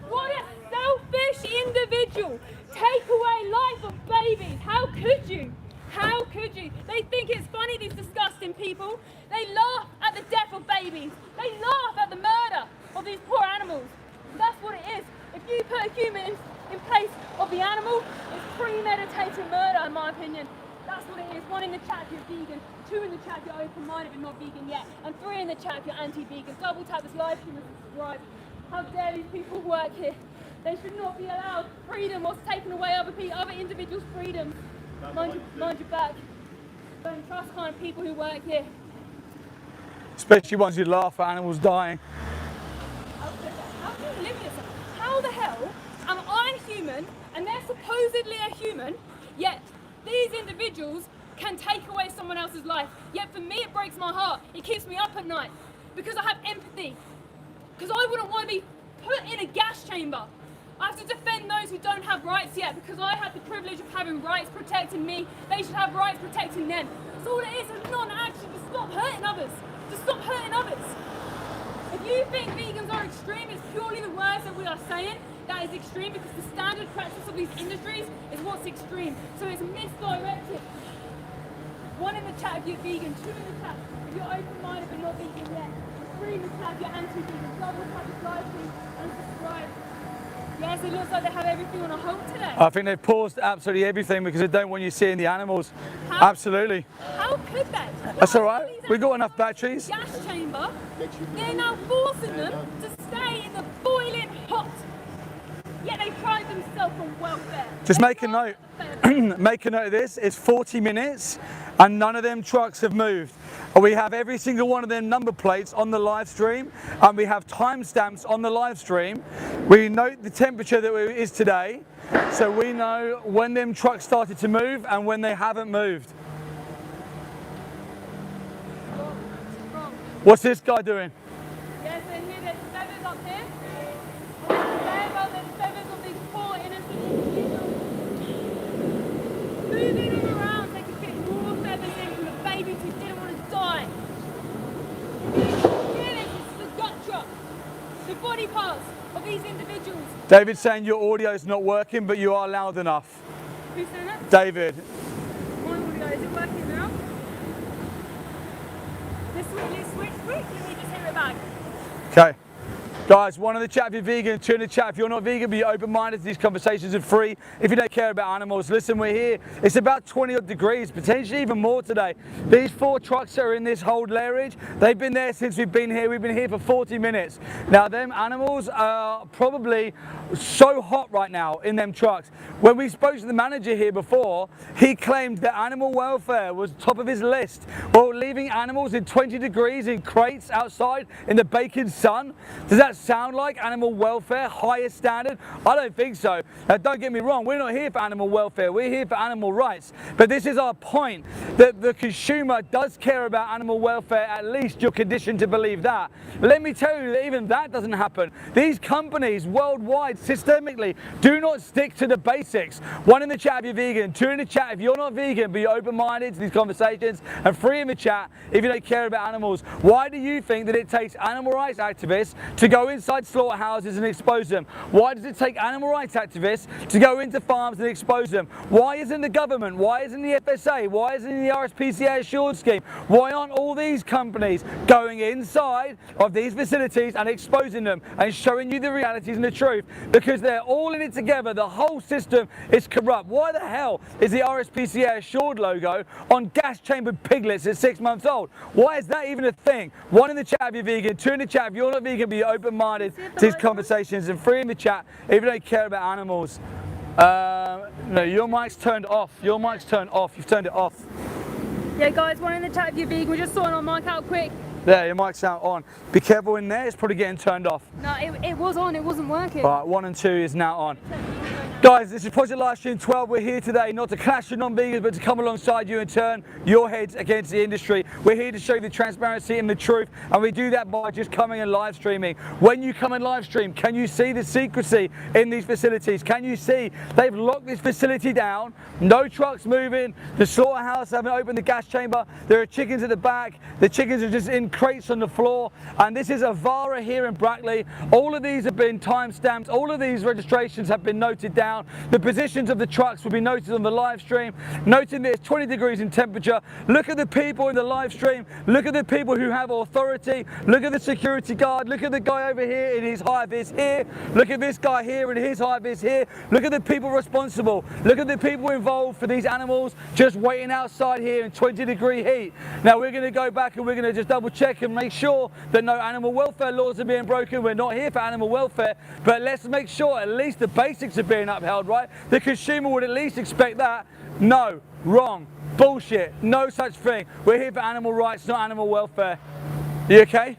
What a selfish individual. Take away life of babies. How could you? How could you? They think it's funny, these disgusting people. They laugh at the death of babies. They laugh at the murder of these poor animals. That's what it is. If you put a human in place of the animal, it's premeditated murder, in my opinion. That's what it is. 1 in the chat if you're vegan, 2 in the chat if you're open-minded but not vegan yet, and 3 in the chat if you're anti-vegan. Double tap this live stream and subscribe. How dare these people work here? They should not be allowed freedom or taking away other individuals' freedoms. Mind your back. Don't trust kind of people who work here. Especially ones who laugh at animals dying. How can you live with yourself? How the hell am I human and they're supposedly a human, yet These individuals can take away someone else's life. Yet for me, it breaks my heart. It keeps me up at night because I have empathy. Because I wouldn't want to be put in a gas chamber. I have to defend those who don't have rights yet because I had the privilege of having rights protecting me. They should have rights protecting them. That's all it is, a non-action to stop hurting others. To stop hurting others. If you think vegans are extreme, it's purely the words that we are saying that is extreme because the standard practice of these industries is what's extreme. So it's misdirected. 1 in the chat if you're vegan, 2 in the chat if you're open-minded but not vegan yet. 3 in the chat if you're anti-vegan. Double tap this live stream and subscribe. Yes, it looks like they have everything on a hold today. I think they've paused absolutely everything because they don't want you seeing the animals. How? Absolutely. How could they? That's all right. We've got enough batteries. Gas chamber. They're now forcing them to stay in the boiling hot. Yet they pride themselves on welfare. Just make a note. Make a note of this. It's 40 minutes and none of them trucks have moved. We have every single one of them number plates on the live stream and we have timestamps on the live stream. We note the temperature that it is today, so we know when them trucks started to move and when they haven't moved. What's this guy doing? Yes, and here there's feathers up here. There's feathers of these poor innocent individuals. Moving them around so they can fit more feathers in from the babies who didn't want to die. Here this is the gut truck. The body parts of these individuals. David's saying your audio is not working, but you are loud enough. Who's saying that? David. My audio, is it working now? Let's switch. Let me just hear it back. Okay. Guys, 1 in the chat if you're vegan, 2 in the chat if you're not vegan, but you're open-minded. These conversations are free. If you don't care about animals, listen, we're here. It's about 20 odd degrees, potentially even more today. These 4 trucks that are in this hold lairage, they've been there since we've been here. We've been here for 40 minutes. Now, them animals are probably so hot right now in them trucks. When we spoke to the manager here before, he claimed that animal welfare was top of his list. Well, leaving animals in 20 degrees in crates outside in the baking sun, does that sound like animal welfare, highest standard? I don't think so. Now, don't get me wrong, we're not here for animal welfare, we're here for animal rights. But this is our point, that the consumer does care about animal welfare, at least you're conditioned to believe that. Let me tell you that even that doesn't happen. These companies worldwide, systemically, do not stick to the basics. 1 in the chat if you're vegan, 2 in the chat if you're not vegan, but you're open-minded to these conversations, and 3 in the chat if you don't care about animals. Why do you think that it takes animal rights activists to go inside slaughterhouses and expose them? Why does it take animal rights activists to go into farms and expose them? Why isn't the government? Why isn't the FSA? Why isn't the RSPCA assured scheme? Why aren't all these companies going inside of these facilities and exposing them and showing you the realities and the truth? Because they're all in it together. The whole system is corrupt. Why the hell is the RSPCA assured logo on gas chambered piglets at 6 months old? Why is that even a thing? 1 in the chat if you're vegan, 2 in the chat if you're not vegan, but you're open-minded to these conversations, and 3 in the chat if you don't care about animals. No, your mic's turned off. Your mic's turned off. You've turned it off. Yeah, guys, 1 in the chat if you're vegan. We're just sorting our mic out quick. There, your mic's out on. Be careful in there, it's probably getting turned off. No, it was on, it wasn't working. All right, 1 and 2 is now on. Guys, this is Project Livestream 12. We're here today not to clash with non-vegans, but to come alongside you and turn your heads against the industry. We're here to show you the transparency and the truth, and we do that by just coming and live streaming. When you come and live stream, can you see the secrecy in these facilities? Can you see they've locked this facility down, no trucks moving, the slaughterhouse haven't opened the gas chamber, there are chickens at the back, the chickens are just in crates on the floor, and this is a Vara here in Brackley. All of these have been time stamped, all of these registrations have been noted down. The positions of the trucks will be noted on the live stream, noting that it's 20 degrees in temperature. Look at the people in the live stream, look at the people who have authority, look at the security guard, look at the guy over here in his high vis here, look at this guy here in his high vis here, look at the people responsible, look at the people involved for these animals just waiting outside here in 20-degree heat. Now we're going to go back and we're going to just double check and make sure that no animal welfare laws are being broken. We're not here for animal welfare, but let's make sure at least the basics are being upheld, right? The consumer would at least expect that. No, wrong, bullshit, no such thing. We're here for animal rights, not animal welfare. You okay?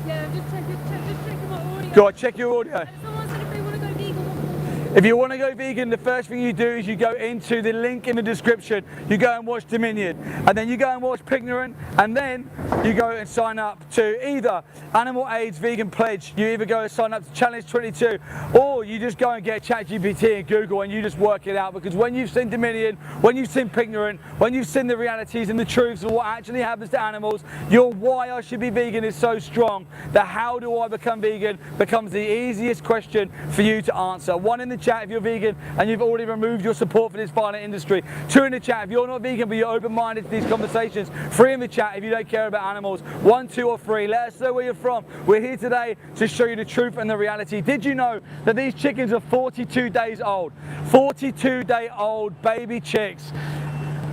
Yeah, I'm just checking my audio. Go on, check your audio. Someone said if they want to go vegan, If you want to go vegan, the first thing you do is you go into the link in the description, you go and watch Dominion, and then you go and watch Pignorant, and then you go and sign up to either Animal Aid's Vegan Pledge, you either go and sign up to Challenge 22, or you just go and get ChatGPT and Google and you just work it out, because when you've seen Dominion, when you've seen Pignorant, when you've seen the realities and the truths of what actually happens to animals, your why I should be vegan is so strong that how do I become vegan becomes the easiest question for you to answer. 1 in the chat if you're vegan and you've already removed your support for this violent industry. 2 in the chat if you're not vegan but you're open-minded to these conversations. 3 in the chat if you don't care about animals. 1, 2 or 3, let us know where you're from. We're here today to show you the truth and the reality. Did you know that these chickens are 42 days old? 42-day-old baby chicks.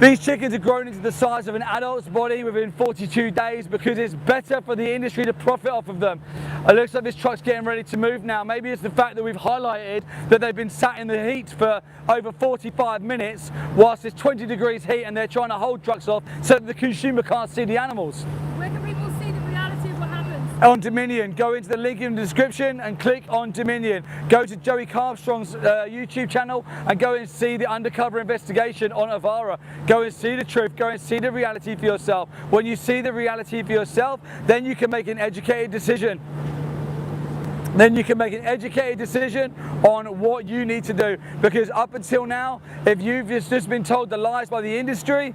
These chickens are grown into the size of an adult's body within 42 days because it's better for the industry to profit off of them. It looks like this truck's getting ready to move now. Maybe it's the fact that we've highlighted that they've been sat in the heat for over 45 minutes whilst it's 20 degrees heat and they're trying to hold trucks off so that the consumer can't see the animals. Where can people see the reality of what happens? On Dominion, go into the link in the description and click on Dominion. Go to Joey Carbstrong's YouTube channel and go and see the undercover investigation on Avara. Go and see the truth, go and see the reality for yourself. When you see the reality for yourself, then you can make an educated decision. Then you can make an educated decision on what you need to do. Because up until now, if you've just been told the lies by the industry,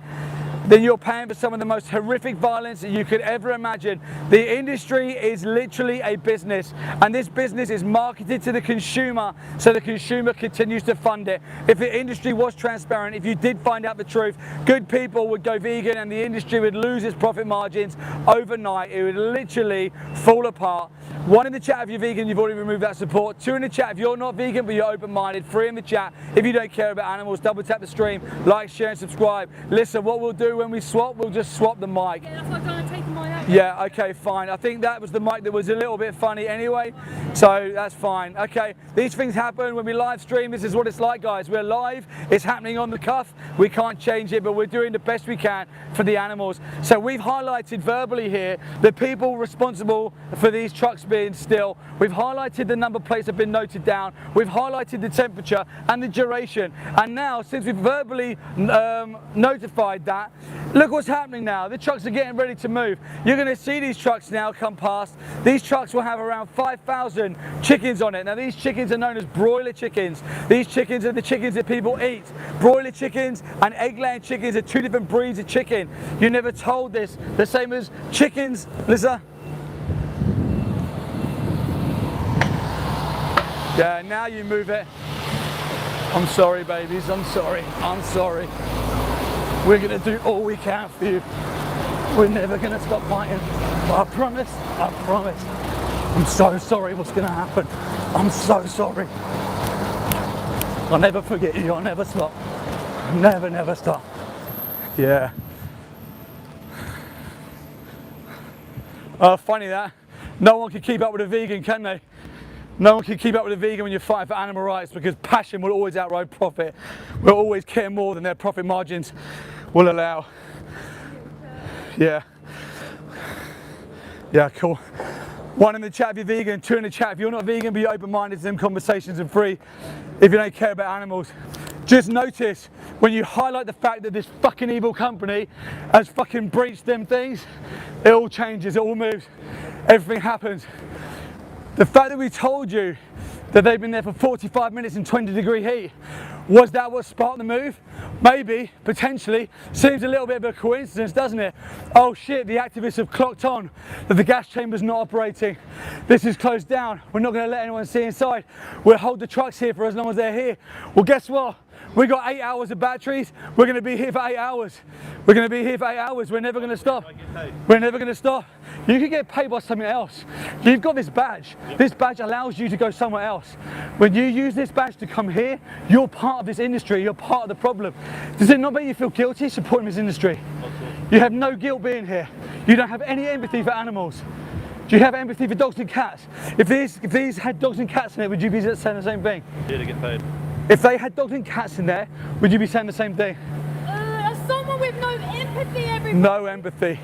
then you're paying for some of the most horrific violence that you could ever imagine. The industry is literally a business, and this business is marketed to the consumer so the consumer continues to fund it. If the industry was transparent, if you did find out the truth, good people would go vegan and the industry would lose its profit margins overnight. It would literally fall apart. 1 in the chat if you're vegan, you've already removed that support. 2 in the chat if you're not vegan but you're open-minded. 3 in the chat if you don't care about animals. Double tap the stream, like, share and subscribe. Listen, what we'll do when we swap, we'll just swap the mic. Yeah, that's why I'm going to take the mic out. Yeah, okay, fine. I think that was the mic that was a little bit funny anyway, so that's fine. Okay, these things happen when we live stream. This is what it's like, guys. We're live, it's happening on the cuff. We can't change it, but we're doing the best we can for the animals. So we've highlighted verbally here the people responsible for these trucks being still. We've highlighted the number plates have been noted down. We've highlighted the temperature and the duration. And now, since we've verbally notified that, look what's happening now. The trucks are getting ready to move. You're going to see these trucks now come past. These trucks will have around 5,000 chickens on it. Now these chickens are known as broiler chickens. These chickens are the chickens that people eat. Broiler chickens and egg-laying chickens are 2 different breeds of chicken. You're never told this. The same as chickens, Lisa. Yeah, now you move it. I'm sorry, babies. I'm sorry. I'm sorry. We're going to do all we can for you. We're never going to stop fighting. I promise. I promise. I'm so sorry what's going to happen. I'm so sorry. I'll never forget you. I'll never stop. Never, never stop. Yeah. Funny that. No one can keep up with a vegan, can they? No one can keep up with a vegan when you're fighting for animal rights, because passion will always outride profit. We'll always care more than their profit margins will allow. Yeah. Yeah, cool. 1 in the chat if you're vegan, 2 in the chat if you're not vegan but you're open-minded to them conversations, and 3 if you don't care about animals. Just notice when you highlight the fact that this fucking evil company has fucking breached them things, it all changes, it all moves, everything happens. The fact that we told you that they've been there for 45 minutes in 20-degree heat, was that what sparked the move? Maybe, potentially. Seems a little bit of a coincidence, doesn't it? Oh shit, the activists have clocked on that the gas chamber's not operating. This is closed down. We're not going to let anyone see inside. We'll hold the trucks here for as long as they're here. Well, guess what? We got 8 hours of batteries. We're going to be here for 8 hours. We're going to be here for 8 hours. We're never going to stop. We're never going to stop. You can get paid by something else. You've got this badge. Yep. This badge allows you to go somewhere else. When you use this badge to come here, you're part of this industry. You're part of the problem. Does it not make you feel guilty supporting this industry? You have no guilt being here. You don't have any empathy for animals. Do you have empathy for dogs and cats? If these had dogs and cats in it, would you be saying the same thing? Yeah, to get paid. If they had dogs and cats in there, would you be saying the same thing? Someone with no empathy, everybody. No empathy.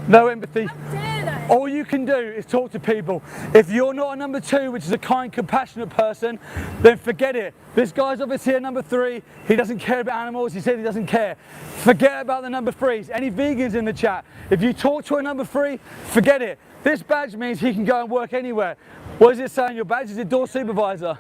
No empathy. How dare they? All you can do is talk to people. If you're not a number 2, which is a kind, compassionate person, then forget it. This guy's obviously a number 3. He doesn't care about animals. He said he doesn't care. Forget about the number 3s. Any vegans in the chat, if you talk to a number 3, forget it. This badge means he can go and work anywhere. What does it say on your badge? Is it door supervisor?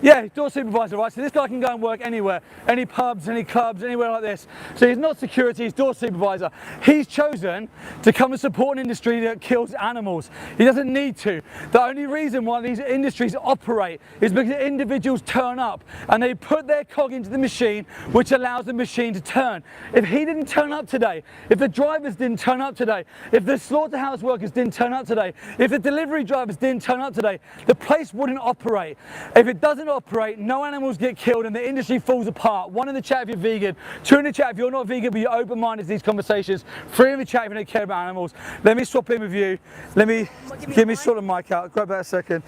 Yeah, door supervisor, right? So this guy can go and work anywhere. Any pubs, any clubs, anywhere like this. So he's not security, he's door supervisor. He's chosen to come and support an industry that kills animals. He doesn't need to. The only reason why these industries operate is because individuals turn up and they put their cog into the machine, which allows the machine to turn. If he didn't turn up today, if the drivers didn't turn up today, if the slaughterhouse workers didn't turn up today, if the delivery drivers didn't turn up today, the place wouldn't operate. If it doesn't operate, no animals get killed and the industry falls apart. 1 in the chat if you're vegan, 2 in the chat if you're not vegan but you're open-minded to these conversations, 3 in the chat if you don't care about animals. Let me swap in with you. Give me sort of mic out. Grab that a second.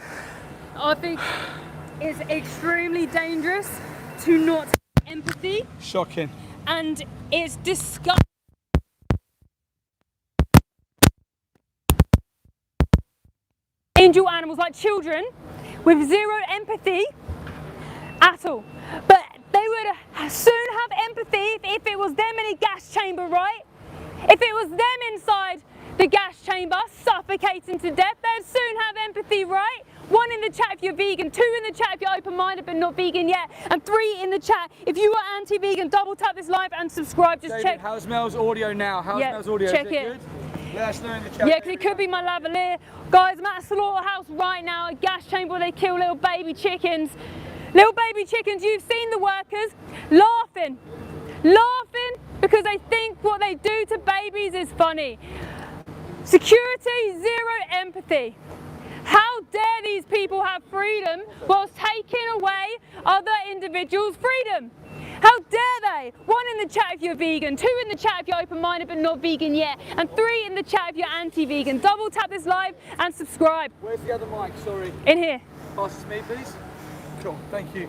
I think it's extremely dangerous to not have empathy. Shocking. And it's disgusting. Angel animals like children with 0 empathy at all. But they would soon have empathy if it was them in a gas chamber, right? If it was them inside the gas chamber suffocating to death, they'd soon have empathy, right? 1 in the chat if you're vegan, 2 in the chat if you're open-minded but not vegan yet, and 3 in the chat if you are anti-vegan. Double tap this live and subscribe. Just David, check. how's Mel's audio now? How's Mel's audio? Check Is it good? Let us know in the chat. Yeah, because it could be my lavalier. Guys, I'm at a slaughterhouse right now, a gas chamber where they kill little baby chickens. Little baby chickens, you've seen the workers laughing because they think what they do to babies is funny. Security, 0 empathy. How dare these people have freedom whilst taking away other individuals' freedom? How dare they? 1 in the chat if you're vegan, 2 in the chat if you're open-minded but not vegan yet, and 3 in the chat if you're anti-vegan. Double tap this live and subscribe. Where's the other mic? Sorry. In here. Pass this to me, please. Cool, thank you.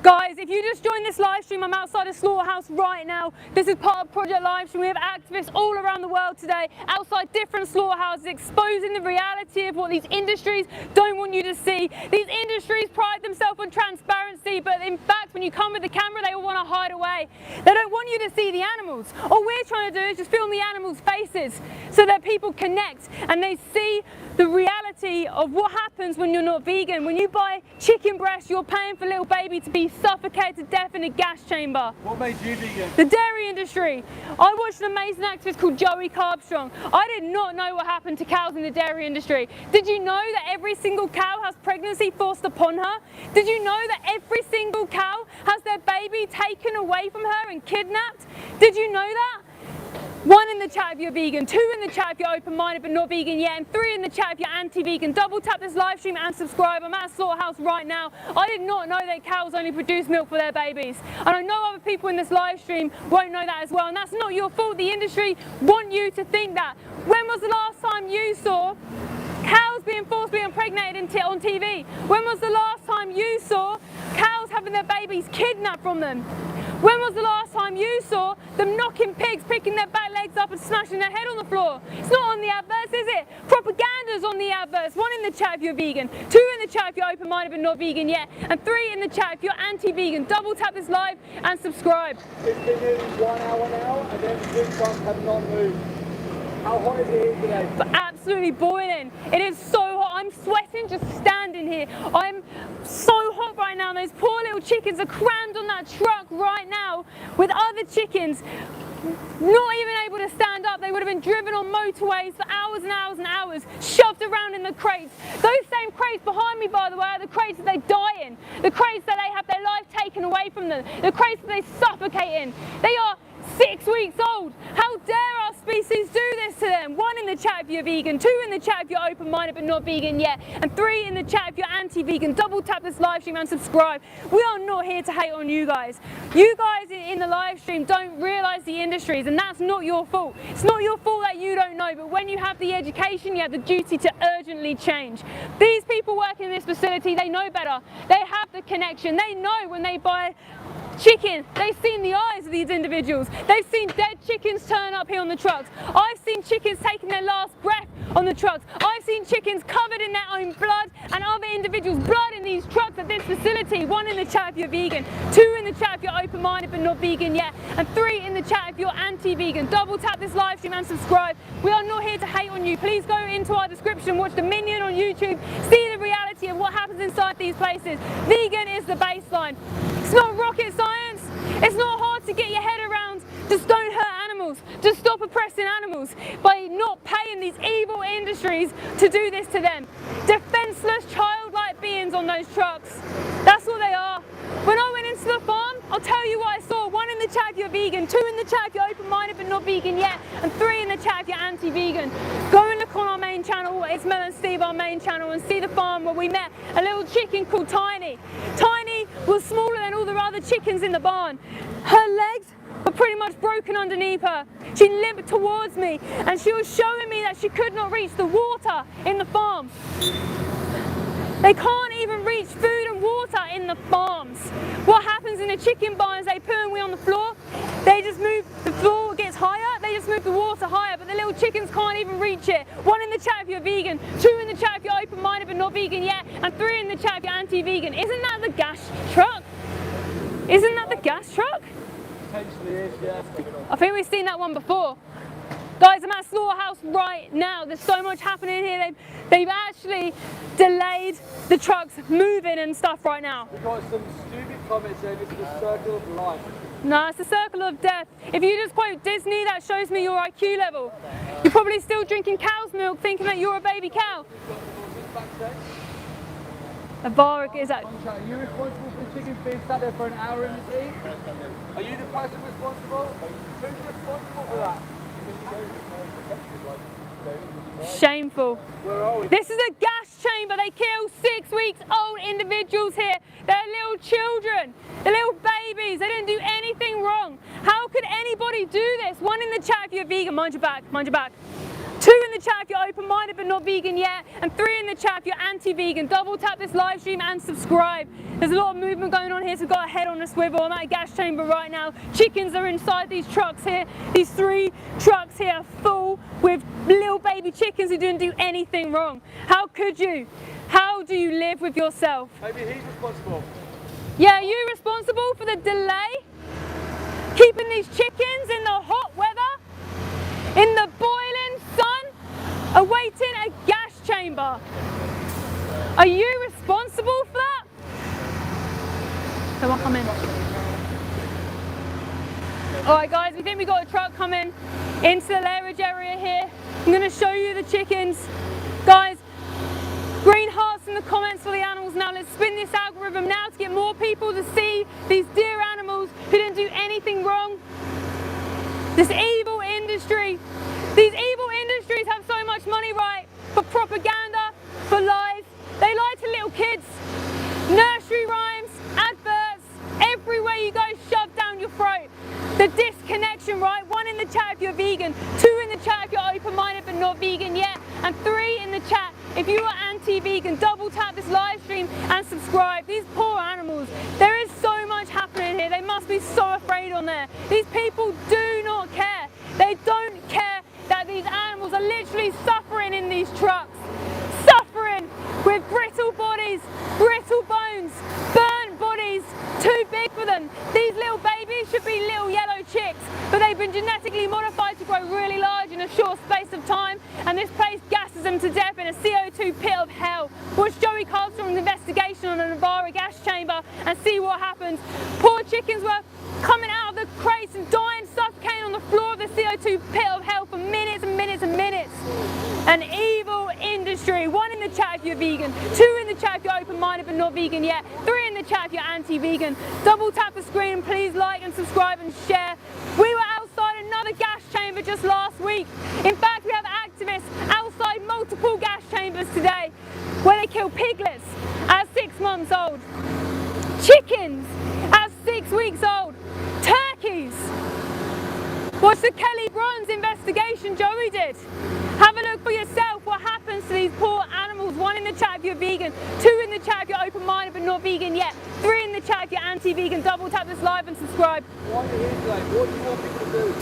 Guys, if you just joined this live stream, I'm outside a slaughterhouse right now. This is part of Project Livestream. We have activists all around the world today, outside different slaughterhouses, exposing the reality of what these industries don't want you to see. These industries pride themselves on transparency, but in fact, when you come with the camera, they all want to hide away. They don't want you to see the animals. All we're trying to do is just film the animals' faces so that people connect and they see the reality of what happens when you're not vegan. When you buy chicken breast, you're paying for little baby to be suffocated to death in a gas chamber. What made you vegan? The dairy industry. I watched an amazing activist called Joey Carbstrong. I did not know what happened to cows in the dairy industry. Did you know that every single cow has pregnancy forced upon her? Did you know that every single cow has their baby taken away from her and kidnapped? Did you know that? 1 in the chat if you're vegan, 2 in the chat if you're open-minded but not vegan yet, and 3 in the chat if you're anti-vegan. Double tap this live stream and subscribe. I'm at a slaughterhouse right now. I did not know that cows only produce milk for their babies. And I know other people in this live stream won't know that as well. And that's not your fault. The industry want you to think that. When was the last time you saw cows being forcibly impregnated on TV? When was the last time you saw cows having their babies kidnapped from them? When was the last time you saw them knocking pigs, picking their back legs up and smashing their head on the floor? It's not on the adverts, is it? Propaganda's on the adverts. 1 in the chat if you're vegan, 2 in the chat if you're open-minded but not vegan yet, and 3 in the chat if you're anti-vegan. Double tap this live and subscribe. It's been nearly 1 hour now and then the wind bumps have not moved. How hot is it here today? But absolutely boiling. It is so hot. I'm sweating just standing here. I'm so hot right now. Those poor little chickens are crammed on that truck right now with other chickens, not even able to stand up. They would have been driven on motorways for hours and hours and hours, shoved around in the crates. Those same crates behind me, by the way, are the crates that they die in, the crates that they have their life taken away from them, the crates that they suffocate in. They are 6 weeks old. How dare our species do this to them? 1 in the chat if you're vegan, 2 in the chat if you're open-minded but not vegan yet, and 3 in the chat if you're anti-vegan. Double tap this live stream and subscribe. We are not here to hate on you guys. You guys in the live stream don't realise the industries, and that's not your fault. It's not your fault that you don't know, but when you have the education, you have the duty to urgently change. These people working in this facility, they know better. They have the connection. They know when they buy Chicken, they've seen the eyes of these individuals. They've seen dead chickens turn up here on the trucks. I've seen chickens taking their last breath on the trucks. I've seen chickens covered in their own blood and other individuals' blood in these trucks at this facility. 1 in the chat if you're vegan, 2 in the chat if you're open-minded but not vegan yet, and 3 in the chat if you're anti-vegan. Double tap this live stream and subscribe. We are not here to hate on you. Please go into our description, watch the Minion on YouTube, see the reality of what happens inside these places. Vegan is the baseline. It's not rocket science. It's not hard to get your head around. Just don't hurt animals. Just stop oppressing animals by not paying these evil industries to do this to them. Defenseless, childlike beings on those trucks. That's what they are. When I went into the farm, I'll tell you what I saw. 1 in the chat if you're vegan, 2 in the chat if you're open-minded but not vegan yet, and 3 in the chat if you're anti-vegan. Go and look on our main channel, it's Mel and Steve, our main channel, and see the farm where we met a little chicken called Tiny. Tiny was smaller than all the other chickens in the barn. Her legs were pretty much broken underneath her. She limped towards me and she was showing me that she could not reach the water in the farm. They can't even reach food and water in the farms. What happens in the chicken barns, they put me on the floor, they just move, the floor gets higher, they just move the water higher, but the little chickens can't even reach it. 1 in the chat if you're vegan, 2 in the chat if you're open-minded but not vegan yet, and 3 in the chat if you're anti-vegan. Isn't that the gas truck? Isn't that the gas truck? Potentially is, yeah. I think we've seen that one before. Guys, I'm at Slaughterhouse right now. There's so much happening here. They've actually delayed the trucks moving and stuff right now. We've got some stupid comments saying it's the circle of life. No, it's the circle of death. If you just quote Disney, that shows me your IQ level. You're probably still drinking cow's milk thinking that you're a baby cow. A bar is that? Are you responsible for the chickens being sat there for an hour in the heat? Are you the person responsible? Who's responsible for that? Shameful. Where are we? This is a gas chamber. They kill 6-week-old individuals here. They're little children. They're little babies. They didn't do anything wrong. How could anybody do this? 1 in the chat if you're vegan. Mind your back. Mind your back. 2 in the chat if you're open-minded but not vegan yet, and 3 in the chat if you're anti-vegan. Double tap this live stream and subscribe. There's a lot of movement going on here, so we've got a head on a swivel. I'm at a gas chamber right now. Chickens are inside these trucks here. These 3 trucks here are full with little baby chickens who didn't do anything wrong. How could you? How do you live with yourself? Maybe he's responsible. Yeah, are you responsible for the delay? Keeping these chickens in the hot weather? In the boiling sun, awaiting a gas chamber. Are you responsible for that? So I'll come in. Alright guys, we think we got a truck coming into the lairage area here. I'm going to show you the chickens. Guys, green hearts in the comments for the animals now. Let's spin this algorithm now to get more people to see these dear animals who didn't do anything wrong. This evil industry. These evil industries have so much money, right? For propaganda, for lies. They lie to little kids. Nursery rhymes, adverts, everywhere you go, shoved down your throat. The disconnection, right? 1 in the chat if you're vegan, 2 in the chat if you're open-minded but not vegan yet, and 3 in the chat if you are anti-vegan. Double tap this live stream and subscribe. These poor animals, there is so much happening here. They must be so afraid on there. These people do not care. They don't care that these animals are literally suffering in these trucks. Suffering with brittle bodies, brittle bones, burnt bodies, too big for them. These little babies should be little yellow chicks, but they've been genetically modified to grow really large in a short space of time, and this place gasses them to death in a CO2 pit of hell. Watch Joey Carlson's investigation on the Navarra gas chamber and see what happens. Poor chickens were coming out of the crates and dying, suffocating on the floor of the CO2 pit of hell for minutes and minutes and minutes. An evil industry. 1 in the chat if you're vegan, 2 in the chat if you're open-minded but not vegan yet, 3 in the chat if you're anti-vegan. Double tap the screen, please like and subscribe and share. We were outside another gas chamber just last week. In fact, we have activists outside multiple gas chambers today where they kill piglets at 6 months old, chickens at 6 weeks old, turkeys. Watch the Kelly Bronze investigation Joey did. Have a look for yourself what happens to these poor animals. 1 in the chat if you're vegan, 2 in the chat if you're open-minded but not vegan yet, 3 in the chat if you're anti-vegan. Double tap this live and subscribe. Why are you here today? What do you want people to do?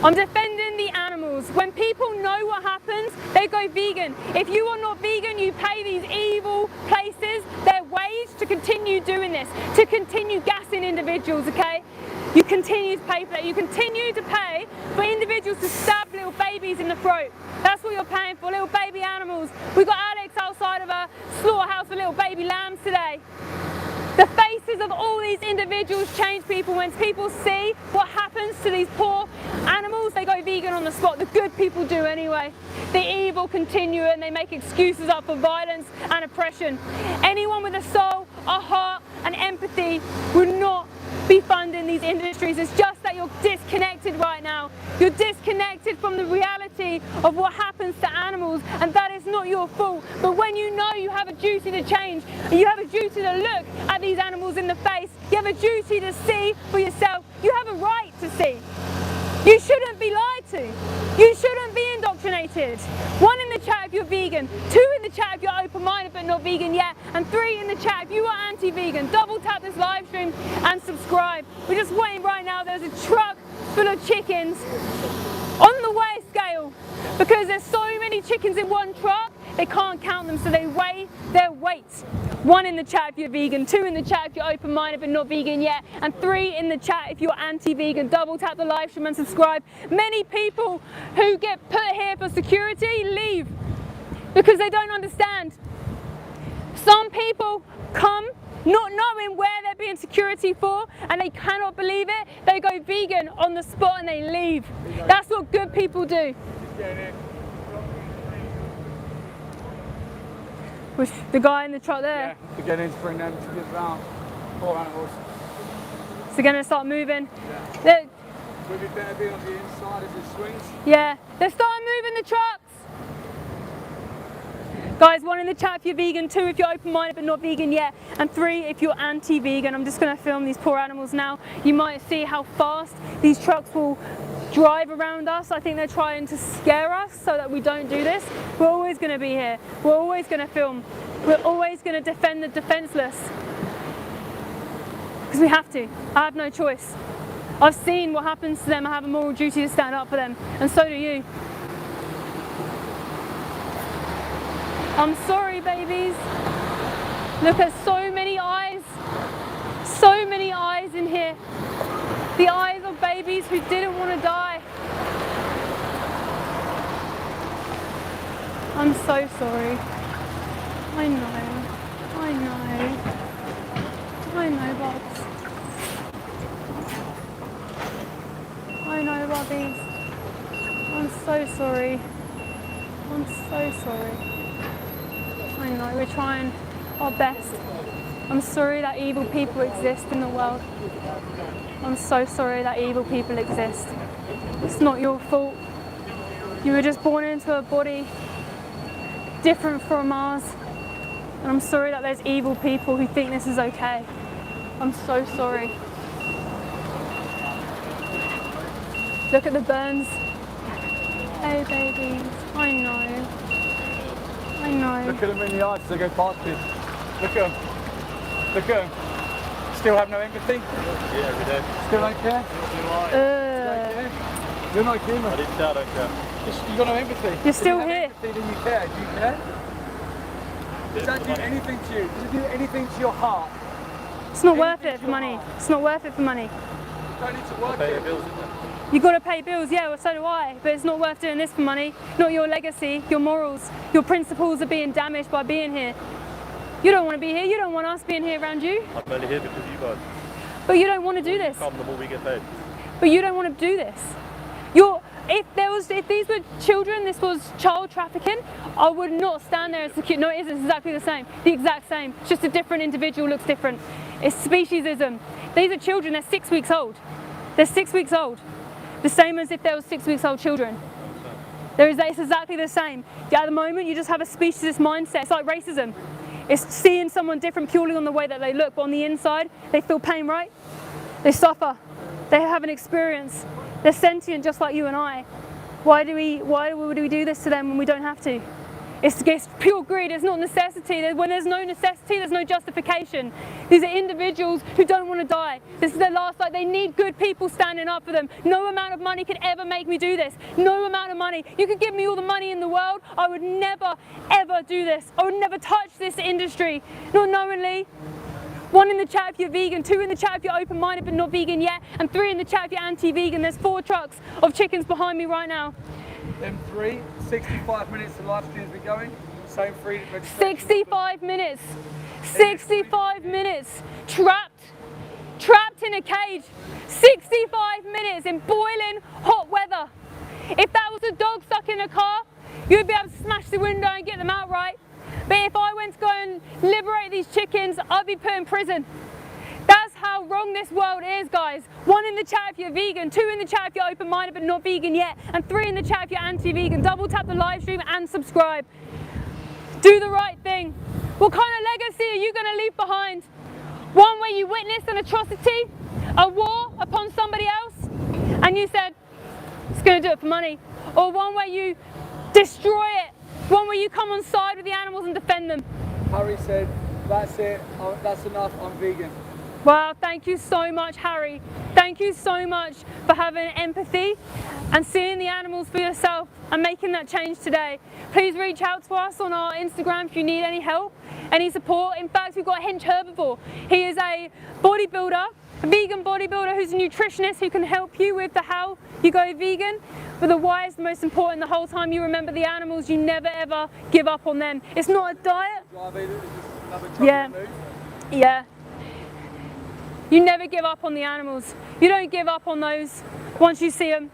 I'm defending the animals. When people know what happens, they go vegan. If you are not vegan, you pay these evil places their wage to continue doing this, to continue gassing individuals, okay? You continue to pay for that. You continue to pay for individuals to stab little babies in the throat. That's what you're paying for, little baby animals. We've got Alex outside of a slaughterhouse for little baby lambs today. The faces of all these individuals change people. When people see what happens to these poor animals, they go vegan on the spot. The good people do anyway. The evil continue and they make excuses up for violence and oppression. Anyone with a soul, a heart and empathy would not be funding these industries. It's just that you're disconnected right now. You're disconnected from the reality of what happens to animals, and that is not your fault. But when you know you have a duty to change, and you have a duty to look at these animals in the face, you have a duty to see for yourself, you have a right to see. You shouldn't be lied to. You shouldn't be indoctrinated. 1 in the chat if you're vegan, 2 in the chat if you're open-minded but not vegan yet, and 3 in the chat if you are anti-vegan. Double tap this live stream and subscribe. We're just waiting right now. There's a truck full of chickens on the weigh scale because there's so many chickens in one truck, they can't count them, so they weigh their weight. 1 in the chat if you're vegan, 2 in the chat if you're open-minded but not vegan yet, and 3 in the chat if you're anti-vegan. Double tap the live stream and subscribe. Many people who get put here for security leave because they don't understand. Some people come not knowing where they're being security for, and they cannot believe it. They go vegan on the spot and they leave. That's what good people do. With the guy in the truck there. Yeah, we're getting to bring them to give out. Poor animals. So they're going to start moving. Yeah. Would it better be on the inside as it swings? Yeah, they're starting moving the trucks. Guys, 1 in the chat if you're vegan, 2 if you're open-minded but not vegan yet, and 3 if you're anti-vegan. I'm just going to film these poor animals now. You might see how fast these trucks will drive around us. I think they're trying to scare us so that we don't do this. We're always going to be here. We're always going to film. We're always going to defend the defenseless. Because we have to. I have no choice. I've seen what happens to them. I have a moral duty to stand up for them. And so do you. I'm sorry, babies. Look at so many eyes. So many eyes in here. The eyes of babies who didn't want to die. I'm so sorry. I know. I know. I know, Bobs. I know, Bobbies. I'm so sorry. I'm so sorry. I know, we're trying our best. I'm sorry that evil people exist in the world. I'm so sorry that evil people exist. It's not your fault. You were just born into a body different from ours. And I'm sorry that there's evil people who think this is okay. I'm so sorry. Look at the burns. Hey babies, I know. I know. Look at them in the eyes as they go past you. Look at them. Look at them. Still have no empathy? Yeah, every day. Still don't care? You're not human. I didn't say I don't care. You've got no empathy. You're still if you here. Have empathy, then you care. Do you care? Does that do anything to you? Does it do anything to your heart? It's not worth it for money. It's not worth it for money. You don't need to work Pay it. your bills, isn't it? You've got to pay bills, yeah, well so do I, but it's not worth doing this for money. Not your legacy, your morals, your principles are being damaged by being here. You don't want to be here, you don't want us being here around you. I'm only here because of you guys. But you don't want to do this. Come, the more we get paid. But you don't want to do this. If these were children, this was child trafficking, I would not stand there and secure. No, it isn't. It's exactly the same. The exact same. It's just a different individual looks different. It's speciesism. These are children, they're 6 weeks old. They're 6 weeks old. The same as if there were 6 weeks old children. It's exactly the same. At the moment, you just have a speciesist mindset. It's like racism. It's seeing someone different purely on the way that they look, but on the inside, they feel pain, right? They suffer. They have an experience. They're sentient just like you and I. Why would we do this to them when we don't have to? It's pure greed, it's not necessity. When there's no necessity, there's no justification. These are individuals who don't want to die. This is their last life. They need good people standing up for them. No amount of money could ever make me do this. No amount of money. You could give me all the money in the world, I would never, ever do this. I would never touch this industry, not knowingly. 1 in the chat if you're vegan, 2 in the chat if you're open-minded but not vegan yet, and 3 in the chat if you're anti-vegan. There's 4 trucks of chickens behind me right now. M3, 65 minutes the live stream's been going. Same free. 65 minutes. 65 minutes. Trapped in a cage. 65 minutes in boiling hot weather. If that was a dog stuck in a car, you'd be able to smash the window and get them out right. But if I went to go and liberate these chickens, I'd be put in prison. That's how wrong this world is, guys. 1 in the chat if you're vegan, 2 in the chat if you're open-minded but not vegan yet, and 3 in the chat if you're anti-vegan. Double tap the live stream and subscribe. Do the right thing. What kind of legacy are you going to leave behind? One where you witnessed an atrocity, a war upon somebody else, and you said, it's going to do it for money. Or one where you destroy it. One where you come on side with the animals and defend them. Harry said, that's it, that's enough, I'm vegan. Wow, thank you so much, Harry. Thank you so much for having empathy and seeing the animals for yourself and making that change today. Please reach out to us on our Instagram if you need any help, any support. In fact, we've got Hinch Herbivore. He is a bodybuilder, a vegan bodybuilder who's a nutritionist who can help you with the how you go vegan. But the why is the most important. The whole time you remember the animals, you never ever give up on them. It's not a diet. Yeah. You never give up on the animals. You don't give up on those once you see them.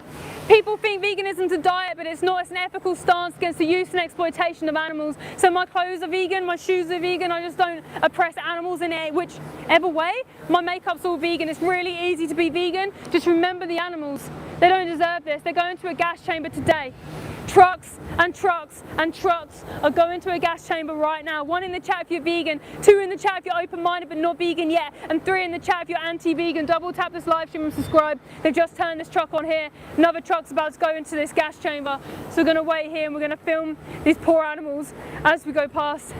People think veganism's a diet, but it's not. It's an ethical stance against the use and exploitation of animals. So my clothes are vegan, my shoes are vegan, I just don't oppress animals in whichever way. My makeup's all vegan. It's really easy to be vegan. Just remember the animals. They don't deserve this. They're going to a gas chamber today. Trucks and trucks and trucks are going to a gas chamber right now. 1 in the chat if you're vegan, 2 in the chat if you're open-minded but not vegan yet, and 3 in the chat if you're anti-vegan. Double tap this live stream and subscribe. They've just turned this truck on here. Another truck's about to go into this gas chamber. So we're going to wait here and we're going to film these poor animals as we go past.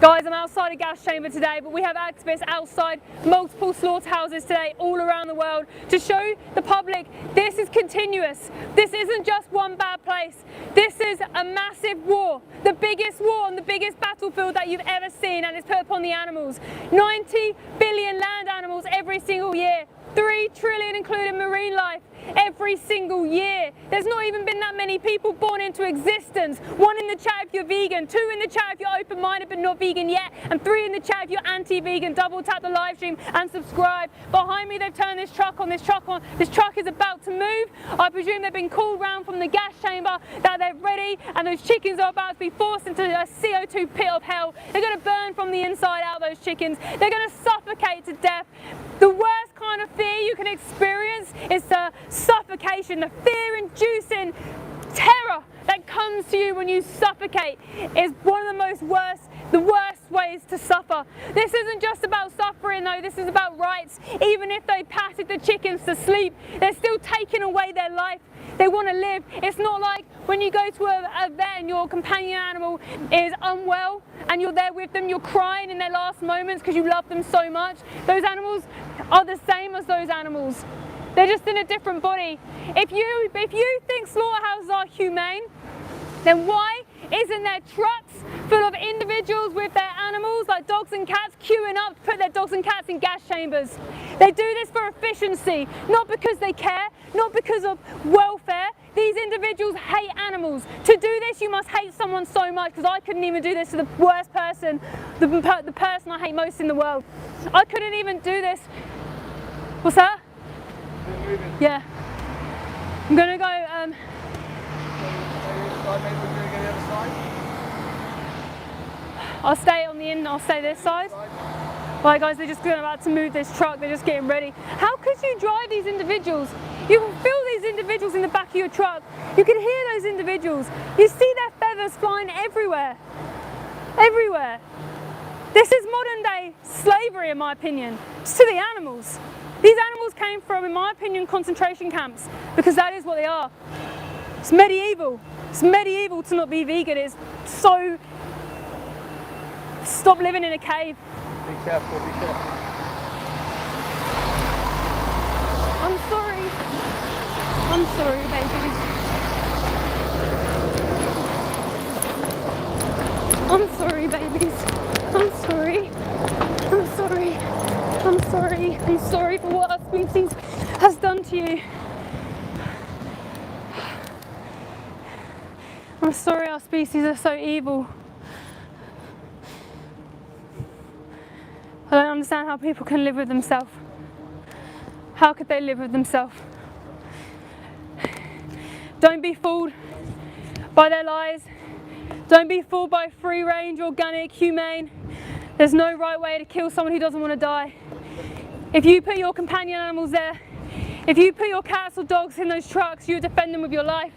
Guys, I'm outside a gas chamber today, but we have activists outside multiple slaughterhouses today all around the world to show the public this is continuous. This isn't just one bad place. This is a massive war, the biggest war on the biggest battlefield that you've ever seen, and it's put upon the animals. 90 billion land animals every single year. 3 trillion including marine life every single year. There's not even been that many people born into existence. 1 in the chat if you're vegan, 2 in the chat if you're open-minded but not vegan yet, and 3 in the chat if you're anti-vegan. Double tap the live stream and subscribe. Behind me they've turned this truck on. This truck is about to move. I presume they've been called round from the gas chamber that they're ready, and those chickens are about to be forced into a CO2 pit of hell. They're going to burn from the inside out, those chickens. They're going to suffocate to death. The worst kind of fear you can experience is the suffocation, the fear-inducing terror that comes to you when you suffocate is one of the worst ways to suffer. This isn't just about suffering though, this is about rights. Even if they patted the chickens to sleep, they're still taking away their life. They want to live. It's not like when you go to a vet and your companion animal is unwell and you're there with them, you're crying in their last moments because you love them so much. Those animals are the same as those animals. They're just in a different body. If you think slaughterhouses are humane, then why isn't there trucks full of individuals with their animals, like dogs and cats, queuing up to put their dogs and cats in gas chambers? They do this for efficiency, not because they care, not because of welfare. These individuals hate animals. To do this, you must hate someone so much, because I couldn't even do this to the worst person, the person I hate most in the world. I couldn't even do this. What's that? Yeah. I'm gonna go, I'll stay on the end, I'll stay this side. Right guys, they're just about to move this truck, they're just getting ready. How could you drive these individuals? You can feel these individuals in the back of your truck. You can hear those individuals. You see their feathers flying everywhere. Everywhere. This is modern day slavery in my opinion. It's to the animals. These animals came from, in my opinion, concentration camps, because that is what they are. It's medieval. It's medieval to not be vegan. It's so Stop living in a cave. Be careful, be careful. I'm sorry. I'm sorry, babies. I'm sorry, babies. I'm sorry. I'm sorry. I'm sorry. I'm sorry for what our species has done to you. I'm sorry our species are so evil. I don't understand how people can live with themselves. How could they live with themselves? Don't be fooled by their lies. Don't be fooled by free range, organic, humane. There's no right way to kill someone who doesn't want to die. If you put your companion animals there, if you put your cats or dogs in those trucks, you defend them with your life.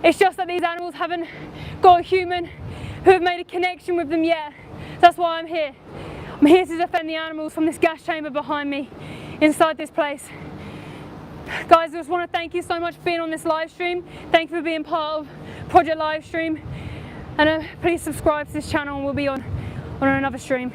It's just that these animals haven't got a human who have made a connection with them yet. That's why I'm here. I'm here to defend the animals from this gas chamber behind me, inside this place. Guys, I just want to thank you so much for being on this live stream. Thank you for being part of Project Livestream. And please subscribe to this channel and we'll be on another stream.